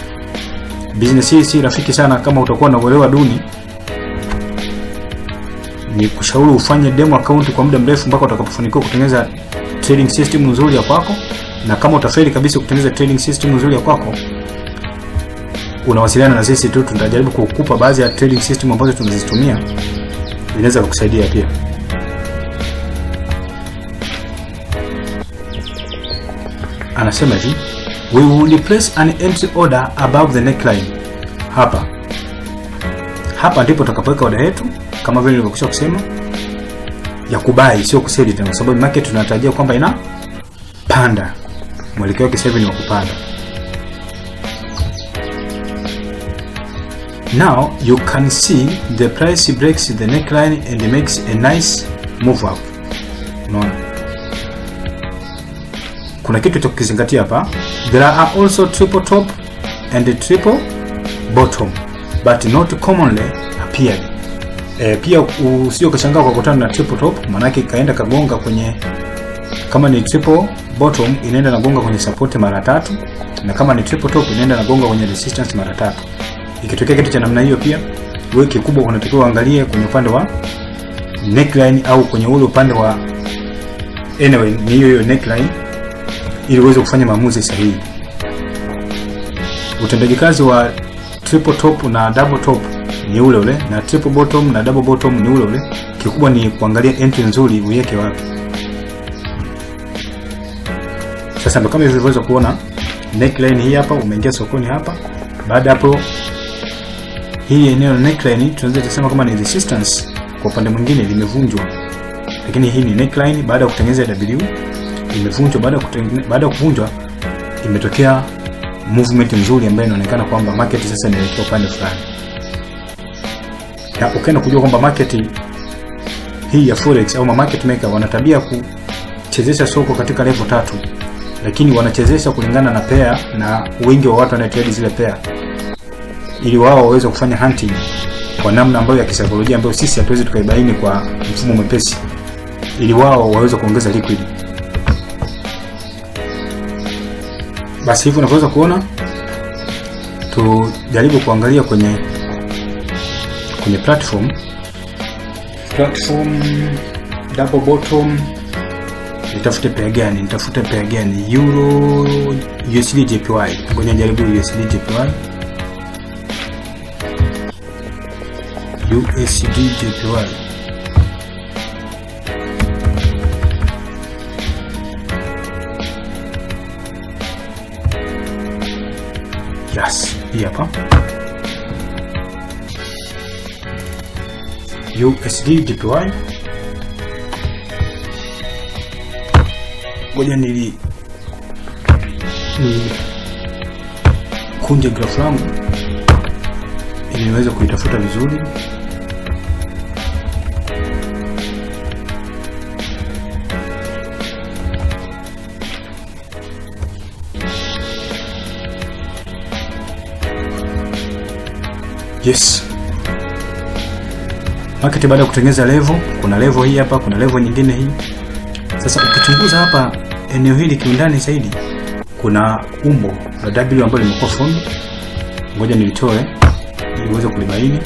Business hii si rafiki sana kama utakuwa na uelewa duni. Ni kushauri ufanye demo account kwa muda mrefu mpaka utakapofanikiwa kutengeneza trading system nzuri ya kwako, na kama utafeli kabisa kutengeneza trading system nzuri ya kwako, unawasiliana na sisi tu, tutajaribu kukupa baadhi ya trading system ambazo tunazitumia, inaweza kukusaidia pia. Anasema hivi, we will place an entry order above the neckline. Hapa ndipo tutakapoweka order yetu kama vile nilivyokwisha kusema, ya kubai sio kuseli tena, kwa sababu market tunatarajia kwamba ina panda. Mwelekeo wake sasa ni wa kupanda. Now you can see the price breaks the neckline and makes a nice move up. Unaona? Kuna kitu cha kukizingatia hapa. There are also triple top and triple bottom, but not commonly appeared. Pia usio kashangaa kwa kukutana na triple top, maana yake kaenda kagonga kwenye, kama ni triple bottom inaenda na gonga kwenye support mara 3, na kama ni triple top inaenda na gonga kwenye resistance mara 3. Ikitokea kitu cha namna hiyo, pia wewe kikubwa unatakiwa uangalie kwenye upande wa neckline au kwenye ule upande wa anyway ni hiyo neckline, ili uweze kufanya maamuzi sahihi. Utendaji kazi wa triple top na double top ni ule ule, na triple bottom na double bottom ni ule ule. Kikubwa ni kuangalia entry nzuri uweke wapi. Sasa ndo kama hivi unaweza kuona neckline hii hapa, umeingia sokoni hapa. Baada hapo, hii eneo la neckline tunaweza kusema kama ni resistance, kwa upande mwingine limevunjwa. Lakini hii ni neckline baada ya kutengeneza W imevunjwa. Baada ya kuvunjwa imetokea movement nzuri ambayo inaonekana kwamba market sasa inaelekea upande fulani. Na ukienda kujua kwamba market hii ya forex au market maker wana tabia kuchezesha soko katika level 3, lakini wanachezesha kulingana na pair na wingi wa watu wanaotrade zile pair, ili wao waweze kufanya hunting kwa namna ambayo ya kisaikolojia ambayo sisi hatuwezi tukaibaini kwa mfumo mwepesi, ili wao waweze kuongeza liquid. Basi hivyo unaweza kuona, tujaribu kuangalia kwenye platform double bottom. Nitafute pair gani? Euro USD JPY. Ngoja jaribu USD JPY. Yes, hii hapa USD JPY. Ngoja ni kunje graph langu ili niweze kuitafuta vizuri. Yes. Market baada ya kutengeneza level, kuna level hii hapa, kuna level nyingine hii. Sasa ukichunguza hapa eneo hili kiundani zaidi, kuna umbo la W ambalo limekuwa fundi. Ngoja nilitoe ili uweze kulibaini.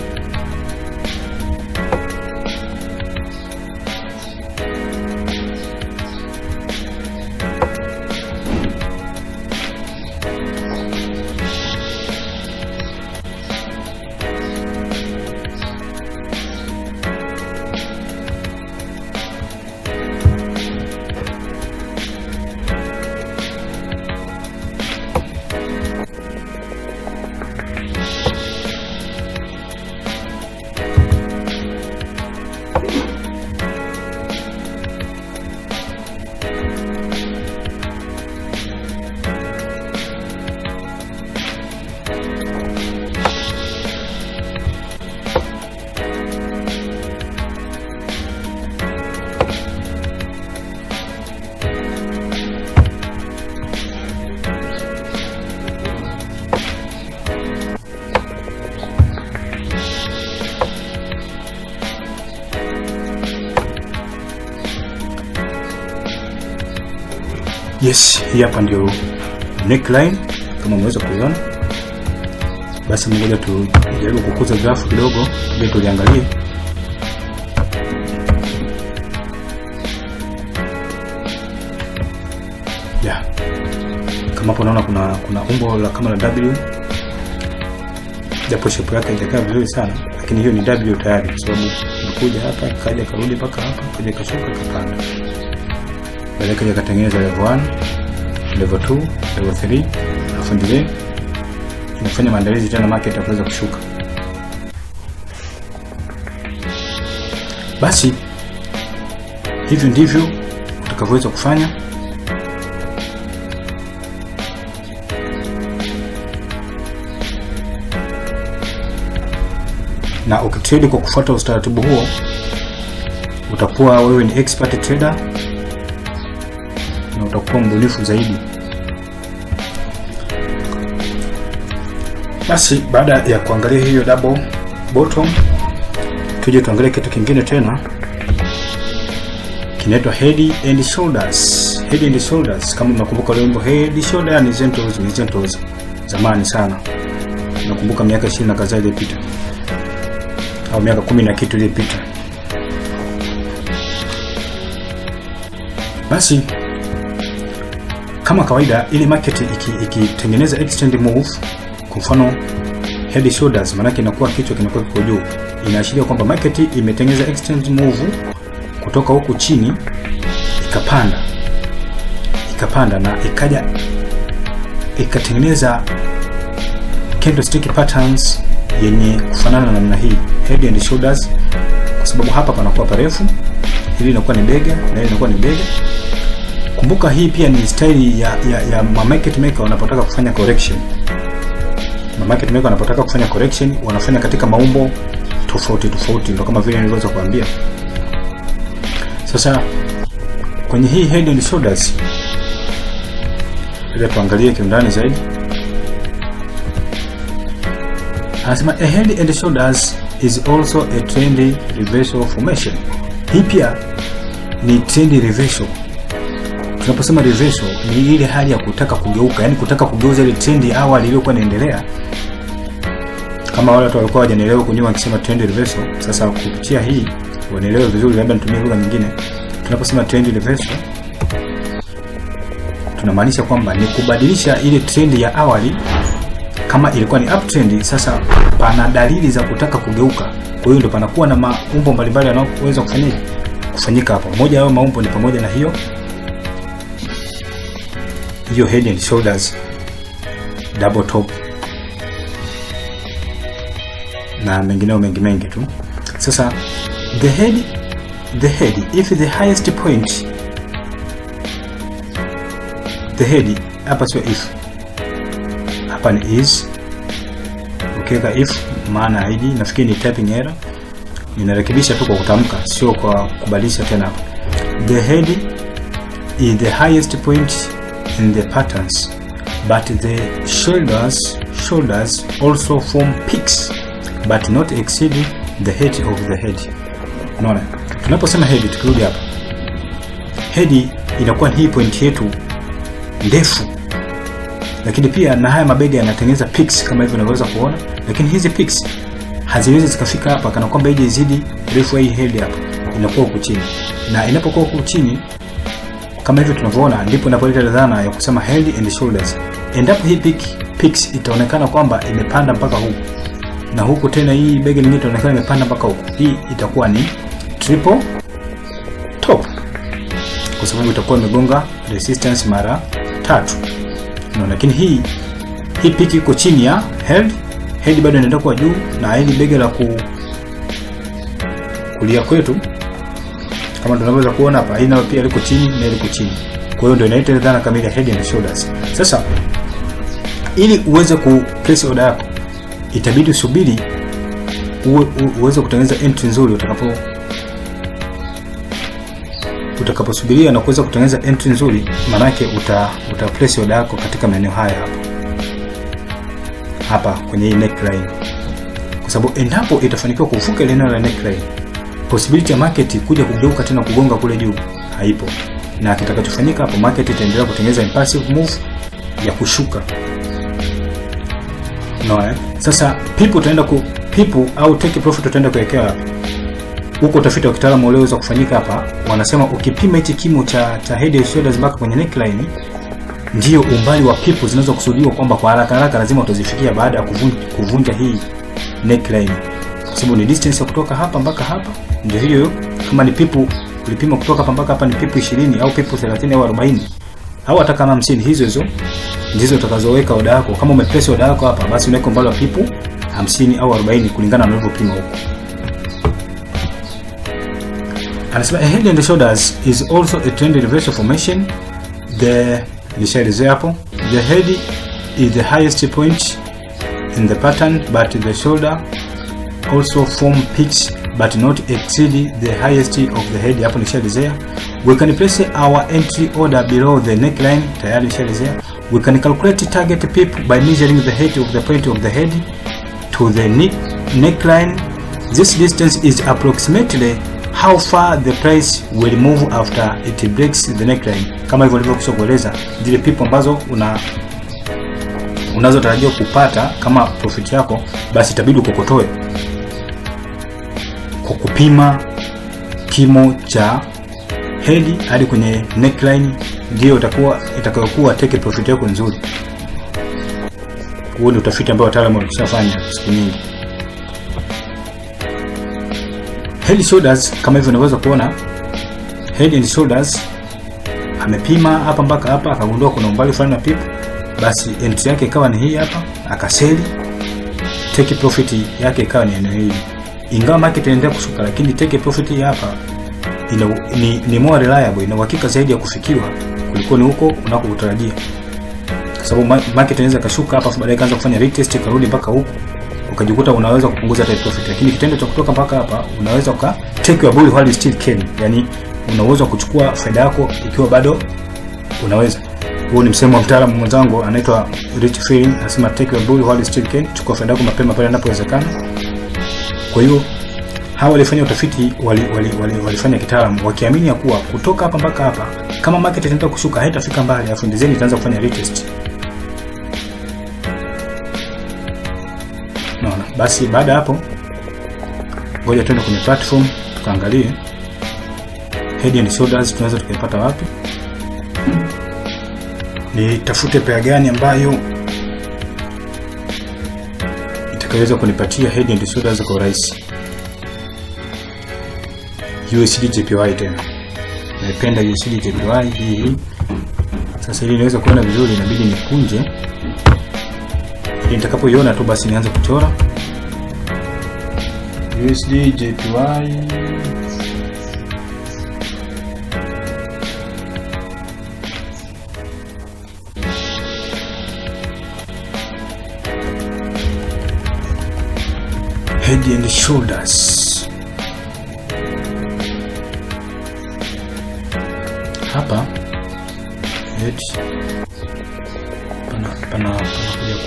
Yes, hii hapa ndio neckline kama unaweza kuiona. Basi ngoja tujaribu kukuza grafu kidogo ili tuliangalie. Yeah. Kama hapo unaona kuna umbo la kama la W. Japo shape yake haijakaa vizuri sana, lakini hiyo ni W tayari kwa sababu ilikuja hapa, kaja karudi mpaka hapa, kaja kashuka kapanda. Baadaye kaja katengeneza level 1, level 2, level 3, alafu ndio inafanya maandalizi tena market itaweza kushuka. Basi hivyo ndivyo utakavyoweza kufanya. Na ukitrade kwa kufuata utaratibu huo, utakuwa wewe ni expert trader na utakuwa mbunifu zaidi. Basi baada ya kuangalia hiyo double bottom, tuje tuangalie kitu kingine tena kinaitwa head and shoulders. Head and shoulders, kama unakumbuka wimbo head shoulder ni gentle zamani sana. Nakumbuka miaka 20 na kadhaa iliyopita, au miaka 10 na kitu iliyopita. Basi kama kawaida, ili market ikitengeneza extend move, kwa mfano head shoulders, maana yake inakuwa kichwa kinakuwa kiko juu, inaashiria kwamba market imetengeneza extend move kutoka huku chini ikapanda na ikatengeneza candlestick patterns yenye kufanana na namna hii, head and shoulders, kwa sababu hapa panakuwa parefu, hili inakuwa ni bega na hili inakuwa ni bega. Kumbuka hii pia ni style ya market maker wanapotaka kufanya correction. Market maker wanapotaka kufanya correction wanafanya katika maumbo tofauti, ndio kama vile niliweza kuambia. Sasa kwenye hii head and shoulders, ili tuangalie kiundani zaidi. Anasema a head and shoulders is also a trendy reversal formation. Hii pia ni trendy reversal. Tunaposema reversal ni ile hali ya kutaka kugeuka, yani kutaka kugeuza ile trend ya awali iliyokuwa inaendelea. Kama wale watu walikuwa hawajanielewa kunyuma akisema trend reversal, sasa kupitia hii wanaelewa vizuri, labda nitumie lugha nyingine. Tunaposema trend reversal tunamaanisha kwamba ni kubadilisha ile trend ya awali. Kama ilikuwa ni uptrend, sasa pana dalili za kutaka kugeuka. Kwa hiyo ndio panakuwa na maumbo mbalimbali yanayoweza kufanyika hapo. Moja ya maumbo ni pamoja na hiyo head and shoulders, double top na mengineo mengi tu. Sasa the head if the highest point, the head hapa sio if, hapa ni is. Ukiweka if maana ID, nafikiri ni typing error, ninarekebisha tu kwa kutamka, sio kwa kubadilisha tena hapa. The head is the highest point in the patterns, but the shoulders also form peaks but not exceed the height of the head. Unaona? Tunaposema head, tukirudi hapa. Head inakuwa hii point yetu ndefu. Lakini pia na haya mabega yanatengeneza peaks kama hivyo unaweza kuona, lakini hizi peaks haziwezi zikafika hapa kana kwamba ije izidi refu hii head hapa. Inakuwa huku chini. Na inapokuwa huku chini kama hivyo tunavyoona, ndipo inapoleta dhana ya kusema head and shoulders. Endapo hii peaks itaonekana kwamba imepanda mpaka huku, na huku tena hii bega lingine itaonekana imepanda mpaka huku, hii itakuwa ni triple top, kwa sababu itakuwa imegonga resistance mara 3. No, lakini hii peak iko chini ya head bado inaenda kwa juu, na hili bega la kulia kwetu kama tunaweza kuona hapa, hii nayo pia liko chini na liko chini. Kwa hiyo ndio inaitwa dhana kamili ya head and shoulders. Sasa ili uweze ku place order yako, itabidi usubiri uweze kutengeneza entry nzuri. Utakaposubiria na kuweza kutengeneza entry nzuri, maana yake uta place order yako katika maeneo haya hapa kwenye hii neckline, kwa sababu endapo itafanikiwa kuvuka ile eneo la neckline, possibility ya market kuja kugeuka tena kugonga kule juu haipo, na kitakachofanyika hapo, market itaendelea kutengeneza impulsive move ya kushuka. No, sasa people au take profit utaenda kuwekea hapa. Huko utafiti wa kitaalamu ulioweza kufanyika hapa, wanasema ukipima hichi kimo cha head and shoulders mpaka kwenye neckline, ndio umbali wa people zinaweza kusudiwa kwamba kwa haraka lazima utazifikia baada ya kuvunja hii neckline, kwa sababu ni distance ya kutoka hapa mpaka hapa. Ndio hiyo, kama ni people ulipima kutoka hapa mpaka hapa ni people 20 au people 30 au 40 au hata kama 50, hizo ndizo utakazoweka oda yako. Kama umeplace oda yako hapa, basi unaweka umbali wa people 50 au 40 kulingana na ulivyopima huko. Anasema a head and shoulders is also a trend reversal formation. The head is the highest point in the pattern, but the shoulder also form peaks but not exceed the highest of the head. Hapo nishaelezea. We can place our entry order below the neckline. Tayari nishaelezea. We can calculate target pip by measuring the height of the point of the head to the neckline. This distance is approximately how far the price will move after it breaks the neckline. Kama hivyo nilivyokwisha kueleza, zile pip ambazo unazotarajia kupata kama profit yako, basi itabidi ukokotoe kwa kupima kimo cha head hadi kwenye neckline, ndio itakayokuwa take profit yako nzuri. Huo ni utafiti ambao wataalamu wameshafanya siku nyingi. Head shoulders, kama hivyo unaweza kuona head and shoulders, amepima hapa mpaka hapa, akagundua kuna umbali fulani na pip, basi entry yake ikawa ni hii hapa, akaseli, take profit yake ikawa ni eneo hili. Ingawa market inaendelea kushuka, lakini take profit hapa ni more reliable, ina uhakika zaidi ya kufikiwa kuliko ni huko unakotarajia, kwa sababu market inaweza kashuka hapa baadaye kaanza kufanya retest karudi mpaka huko, ukajikuta unaweza kupunguza take profit. Lakini kitendo cha kutoka mpaka hapa, unaweza uka take your bull while you still can, yani unaweza kuchukua faida yako ikiwa bado unaweza. Huo ni msemo wa mtaalamu mwenzangu anaitwa Rich Feeling, anasema take your bull while you still can, chukua faida yako mapema pale inapowezekana. Kwa hiyo hawa walifanya utafiti, walifanya kitaalamu, wakiamini ya kuwa kutoka hapa mpaka hapa, kama market inaenda kushuka haitafika mbali, afu ndizeni itaanza kufanya retest. Naona basi baada hapo, ngoja tuende kwenye platform tukaangalie head and shoulders tunaweza tukaipata wapi. Nitafute pair gani ambayo itakayoweza kunipatia head and shoulders kwa urahisi. USD JPY tena. Naipenda USD JPY hii. Sasa ili niweze kuona vizuri inabidi nikunje. Ili nitakapoiona tu basi nianze kuchora. USD JPY. Head and shoulders. Hapa head pana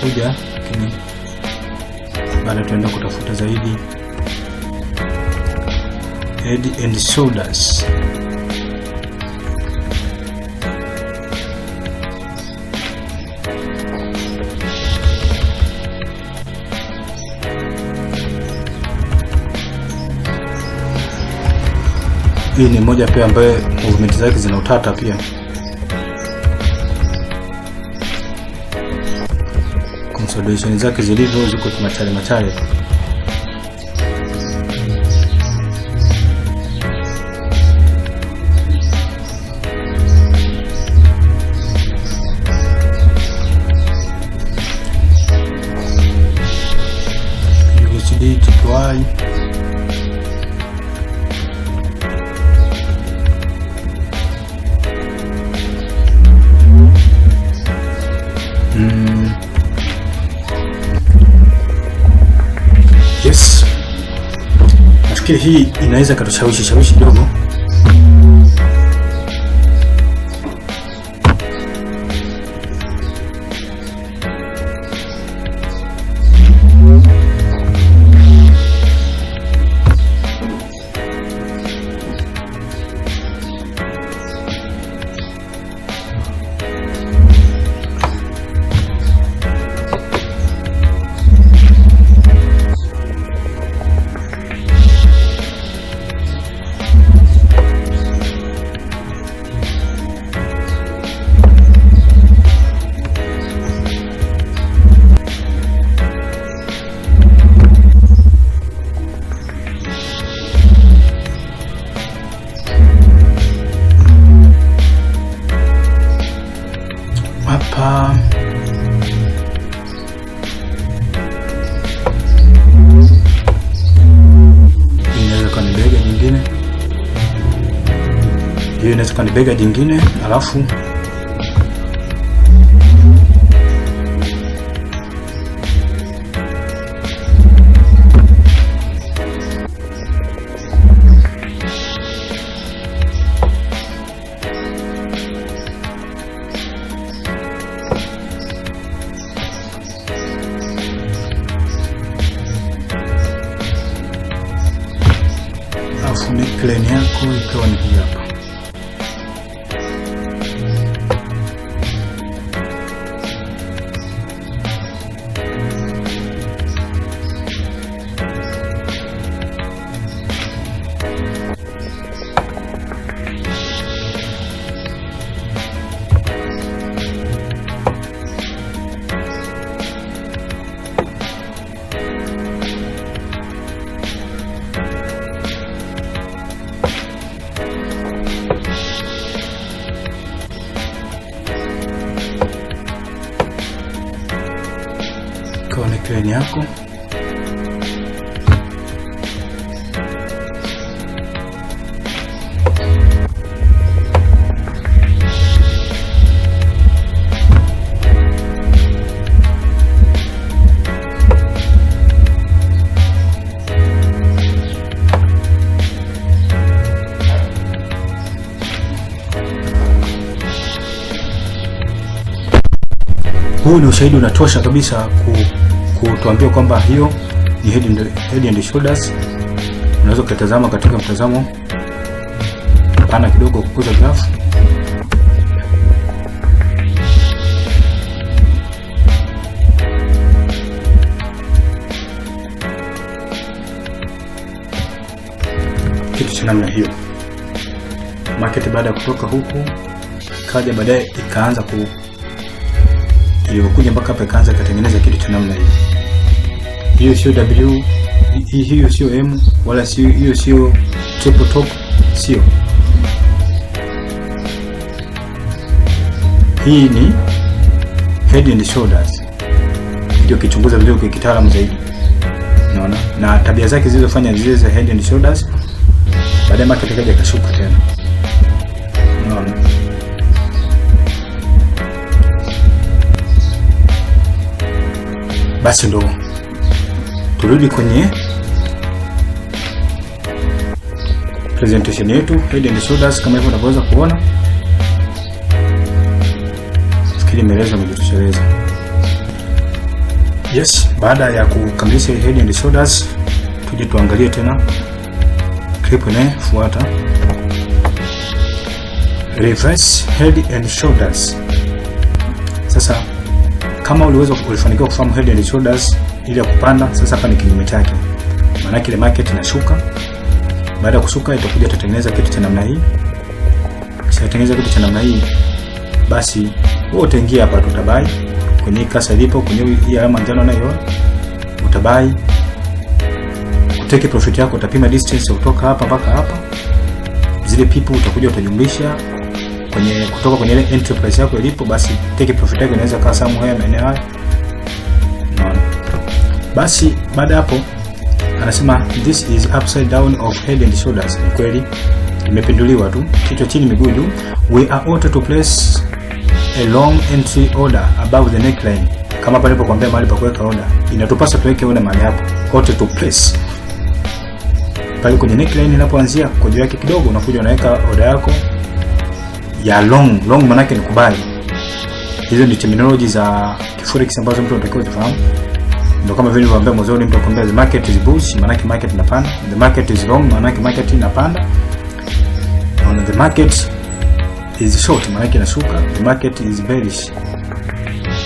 kuja lakini Baada tuenda kutafuta zaidi Head and Shoulders. Hii ni moja pia ambaye movement zake zina utata pia. Consolidation zake zilivyo ziko machale machale. USD TPY Yes. Nafikiri hii inaweza katushawishi kidogo. Hapa inaweza kuwa ni bega jingine, hiyo inaweza kuwa ni bega jingine, alafu neckline yako ikawa ni hii hapa. Kwa neckline yako huu ni ushahidi unatosha kabisa kutuambia kwamba hiyo ni Head and Shoulders. Unaweza kutazama katika mtazamo pana kidogo kukuza grafu. Kitu cha namna hiyo. Market baada ya kutoka huku kaja baadaye ikaanza ilikuja mpaka hapa ikaanza kutengeneza kitu cha namna hii. Hiyo sio W, hiyo sio M, wala sio hiyo sio triple top, sio. Hii ni Head and Shoulders. Ndio kichunguza vizuri kwa kitaalamu zaidi. Unaona? Na tabia zake zilizofanya zile za Head and Shoulders, baadaye market ikaja ikashuka tena. Unaona? Basi ndo turudi kwenye presentation yetu Head and Shoulders. Kama hivyo unaweza kuona, fikiri maelezo yamejitosheleza. Yes, baada ya kukamilisha head and shoulders, tuje tuangalie tena clip inayofuata. Reverse head and shoulders. Sasa kama ulifanikiwa kufahamu head and shoulders ili ya kupanda, sasa hapa ni kinyume chake. Maana ile market inashuka. Baada ya kushuka itakuja tutengeneza kitu cha namna hii. Kishatengeneza kitu cha namna hii, basi wewe utaingia hapa, tutabai kwenye kasa ilipo kwenye hii alama njano nayo, utabai utake profit yako, utapima distance kutoka hapa mpaka hapa. Zile pipu utakuja utajumlisha kutoka kwenye ile entry price yako ilipo, basi take profit yako inaweza kaa samu haya maeneo haya. Unaona? Basi baada hapo anasema this is upside down of head and shoulders. Ni kweli imepinduliwa tu, kichwa chini miguu juu. We are ordered to place a long entry order above the neckline. Kama pale nilipokuambia mahali pa kuweka order, inatupasa tuweke order mahali hapo. Ordered to place pale kwenye neckline inapoanzia, kwa juu yake kidogo unakuja unaweka order yako ya long. Long maana yake ni kubali. Hizo ni terminology za forex ambazo mtu anatakiwa kufahamu. Ndio kama vile niliwaambia mwanzoni, mtu akwambia the market is bullish, maana yake market inapanda. The market is long, maana yake market inapanda. And the market is short, maana yake inashuka. The market is bearish,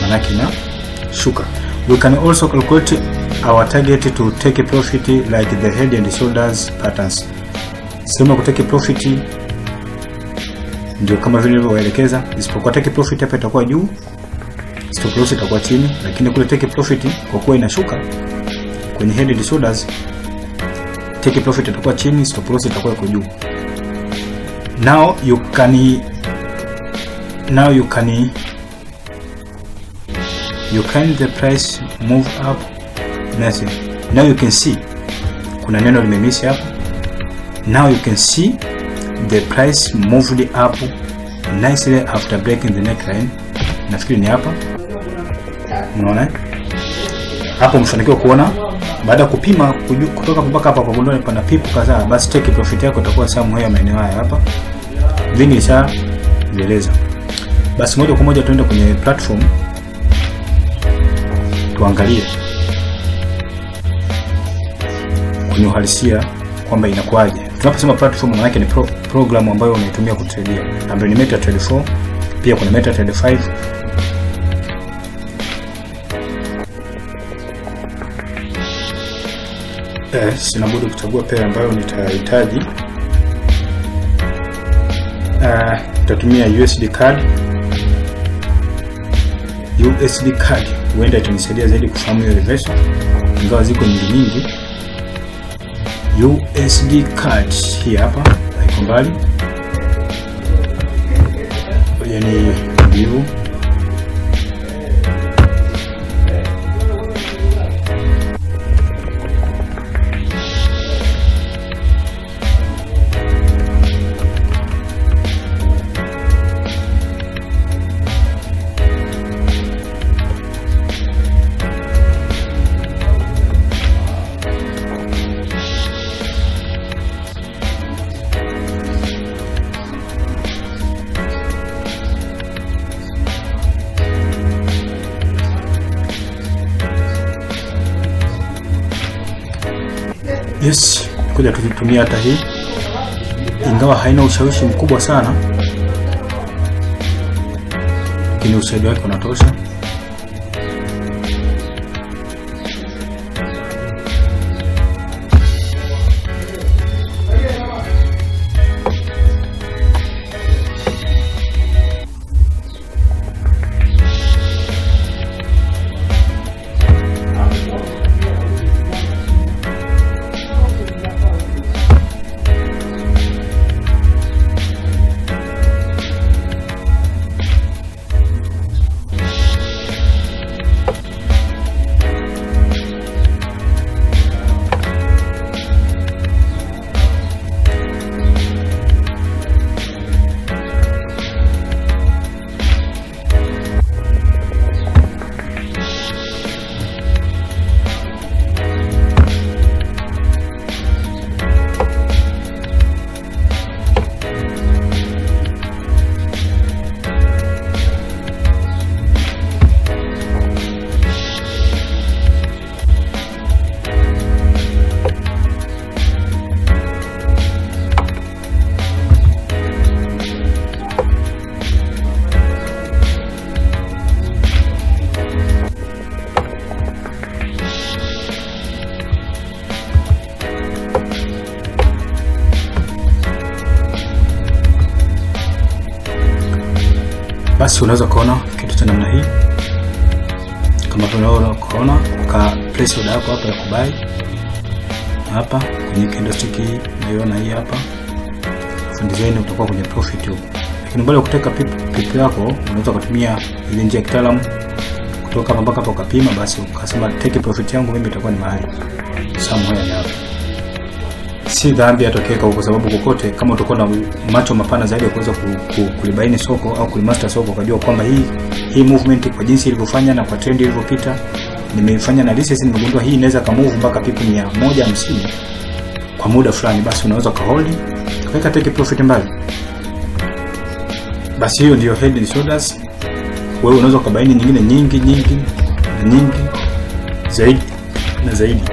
maana yake inashuka. We can also calculate our target to take a profit like the head and shoulders patterns. Sema ku take profit ndio kama vile nilivyoelekeza, isipokuwa take profit hapa itakuwa juu, stop loss itakuwa chini, lakini kule take profit kwa kuwa inashuka kwenye head and shoulders, take profit itakuwa chini, stop loss itakuwa iko juu. Now you can the price move up nicely. Now you can see kuna neno limemiss hapa. Now you can see the price moved up nicely after breaking the neckline. Nafikiri ni hapa. Unaona? Hapo mfanikiwa kuona baada ya kupima kutoka mpaka hapa kwa gondoni pana pipu kadhaa, basi take profit yako itakuwa somewhere maeneo haya hapa. Vingi nishaeleza. Basi moja kwa moja tuende kwenye platform tuangalie kwenye uhalisia kwamba inakuaje. Tunaposema platform maana yake ni program ambayo unaitumia kutradia, ambayo ni MetaTrader 4, pia kuna MetaTrader 5. Sina budi kuchagua pair ambayo nitahitaji. Tutatumia USD card. USD card huenda itanisaidia zaidi kufahamu hiyo reversal, ingawa ziko nyingi. USD card hii hapa haiko mbali, yani view yes, kuja tukitumia hata hii, ingawa haina ushawishi mkubwa sana, lakini ushahidi wake unatosha. Basi unaweza kuona kitu cha namna hii, kama unaweza kuona uka place order yako hapa ya kubai hapa kwenye candlestick hii, unaiona hii hapa. Design utakuwa kwenye profit huko, lakini baada ya kuteka pip yako unaweza kutumia ile njia ya kitaalamu kutoka hapa mpaka hapa ukapima, basi ukasema take profit yangu mimi itakuwa ni mahali somewhere ni hapa. Si dhambi atokeka huko, sababu kokote kama utakuwa na macho mapana zaidi ya kuweza kulibaini soko au kulimaster soko, ukajua kwamba hii movement kwa jinsi ilivyofanya na kwa trend ilivyopita, nimeifanya analysis, nimegundua hii inaweza ka move mpaka pipu 150 kwa muda fulani, basi unaweza ka hold kaweka take profit mbali. Basi hiyo ndio head and shoulders. Wewe unaweza kubaini nyingine nyingi zaidi na zaidi.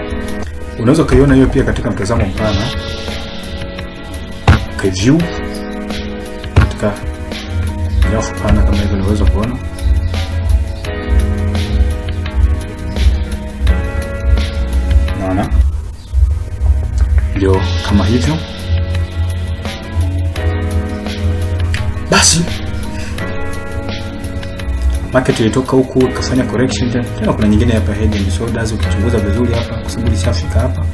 Unaweza kuiona hiyo pia katika mtazamo mpana, kwa view katika grafu pana kama hivyo unaweza kuona. Naona ndio kama hivyo. Basi market ilitoka huku ikafanya correction tena, kuna nyingine hapa head and shoulders. Ukichunguza vizuri hapa, kwa sababu ilishafika hapa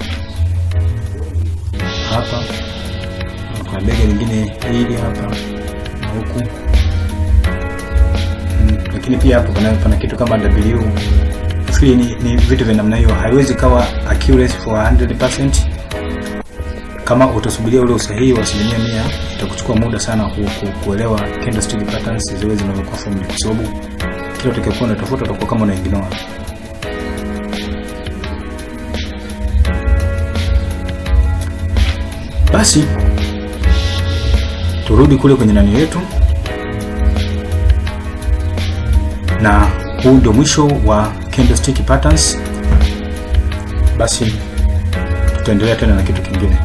kuna bega nyingine hili hapa na huku, lakini pia hapo pana kitu kama W. Nafikiri ni vitu vya namna hiyo, haiwezi kawa accurate for 100%. Kama utasubiria ule usahihi wa 100%, itakuchukua muda sana kuelewa candlestick patterns ziwe zinavyokuwa formed, kwa sababu kila utakapokuwa unatafuta utakuwa kama una ignore. Basi turudi kule kwenye nani yetu, na huu ndio mwisho wa candlestick patterns. Basi tutaendelea tena na kitu kingine.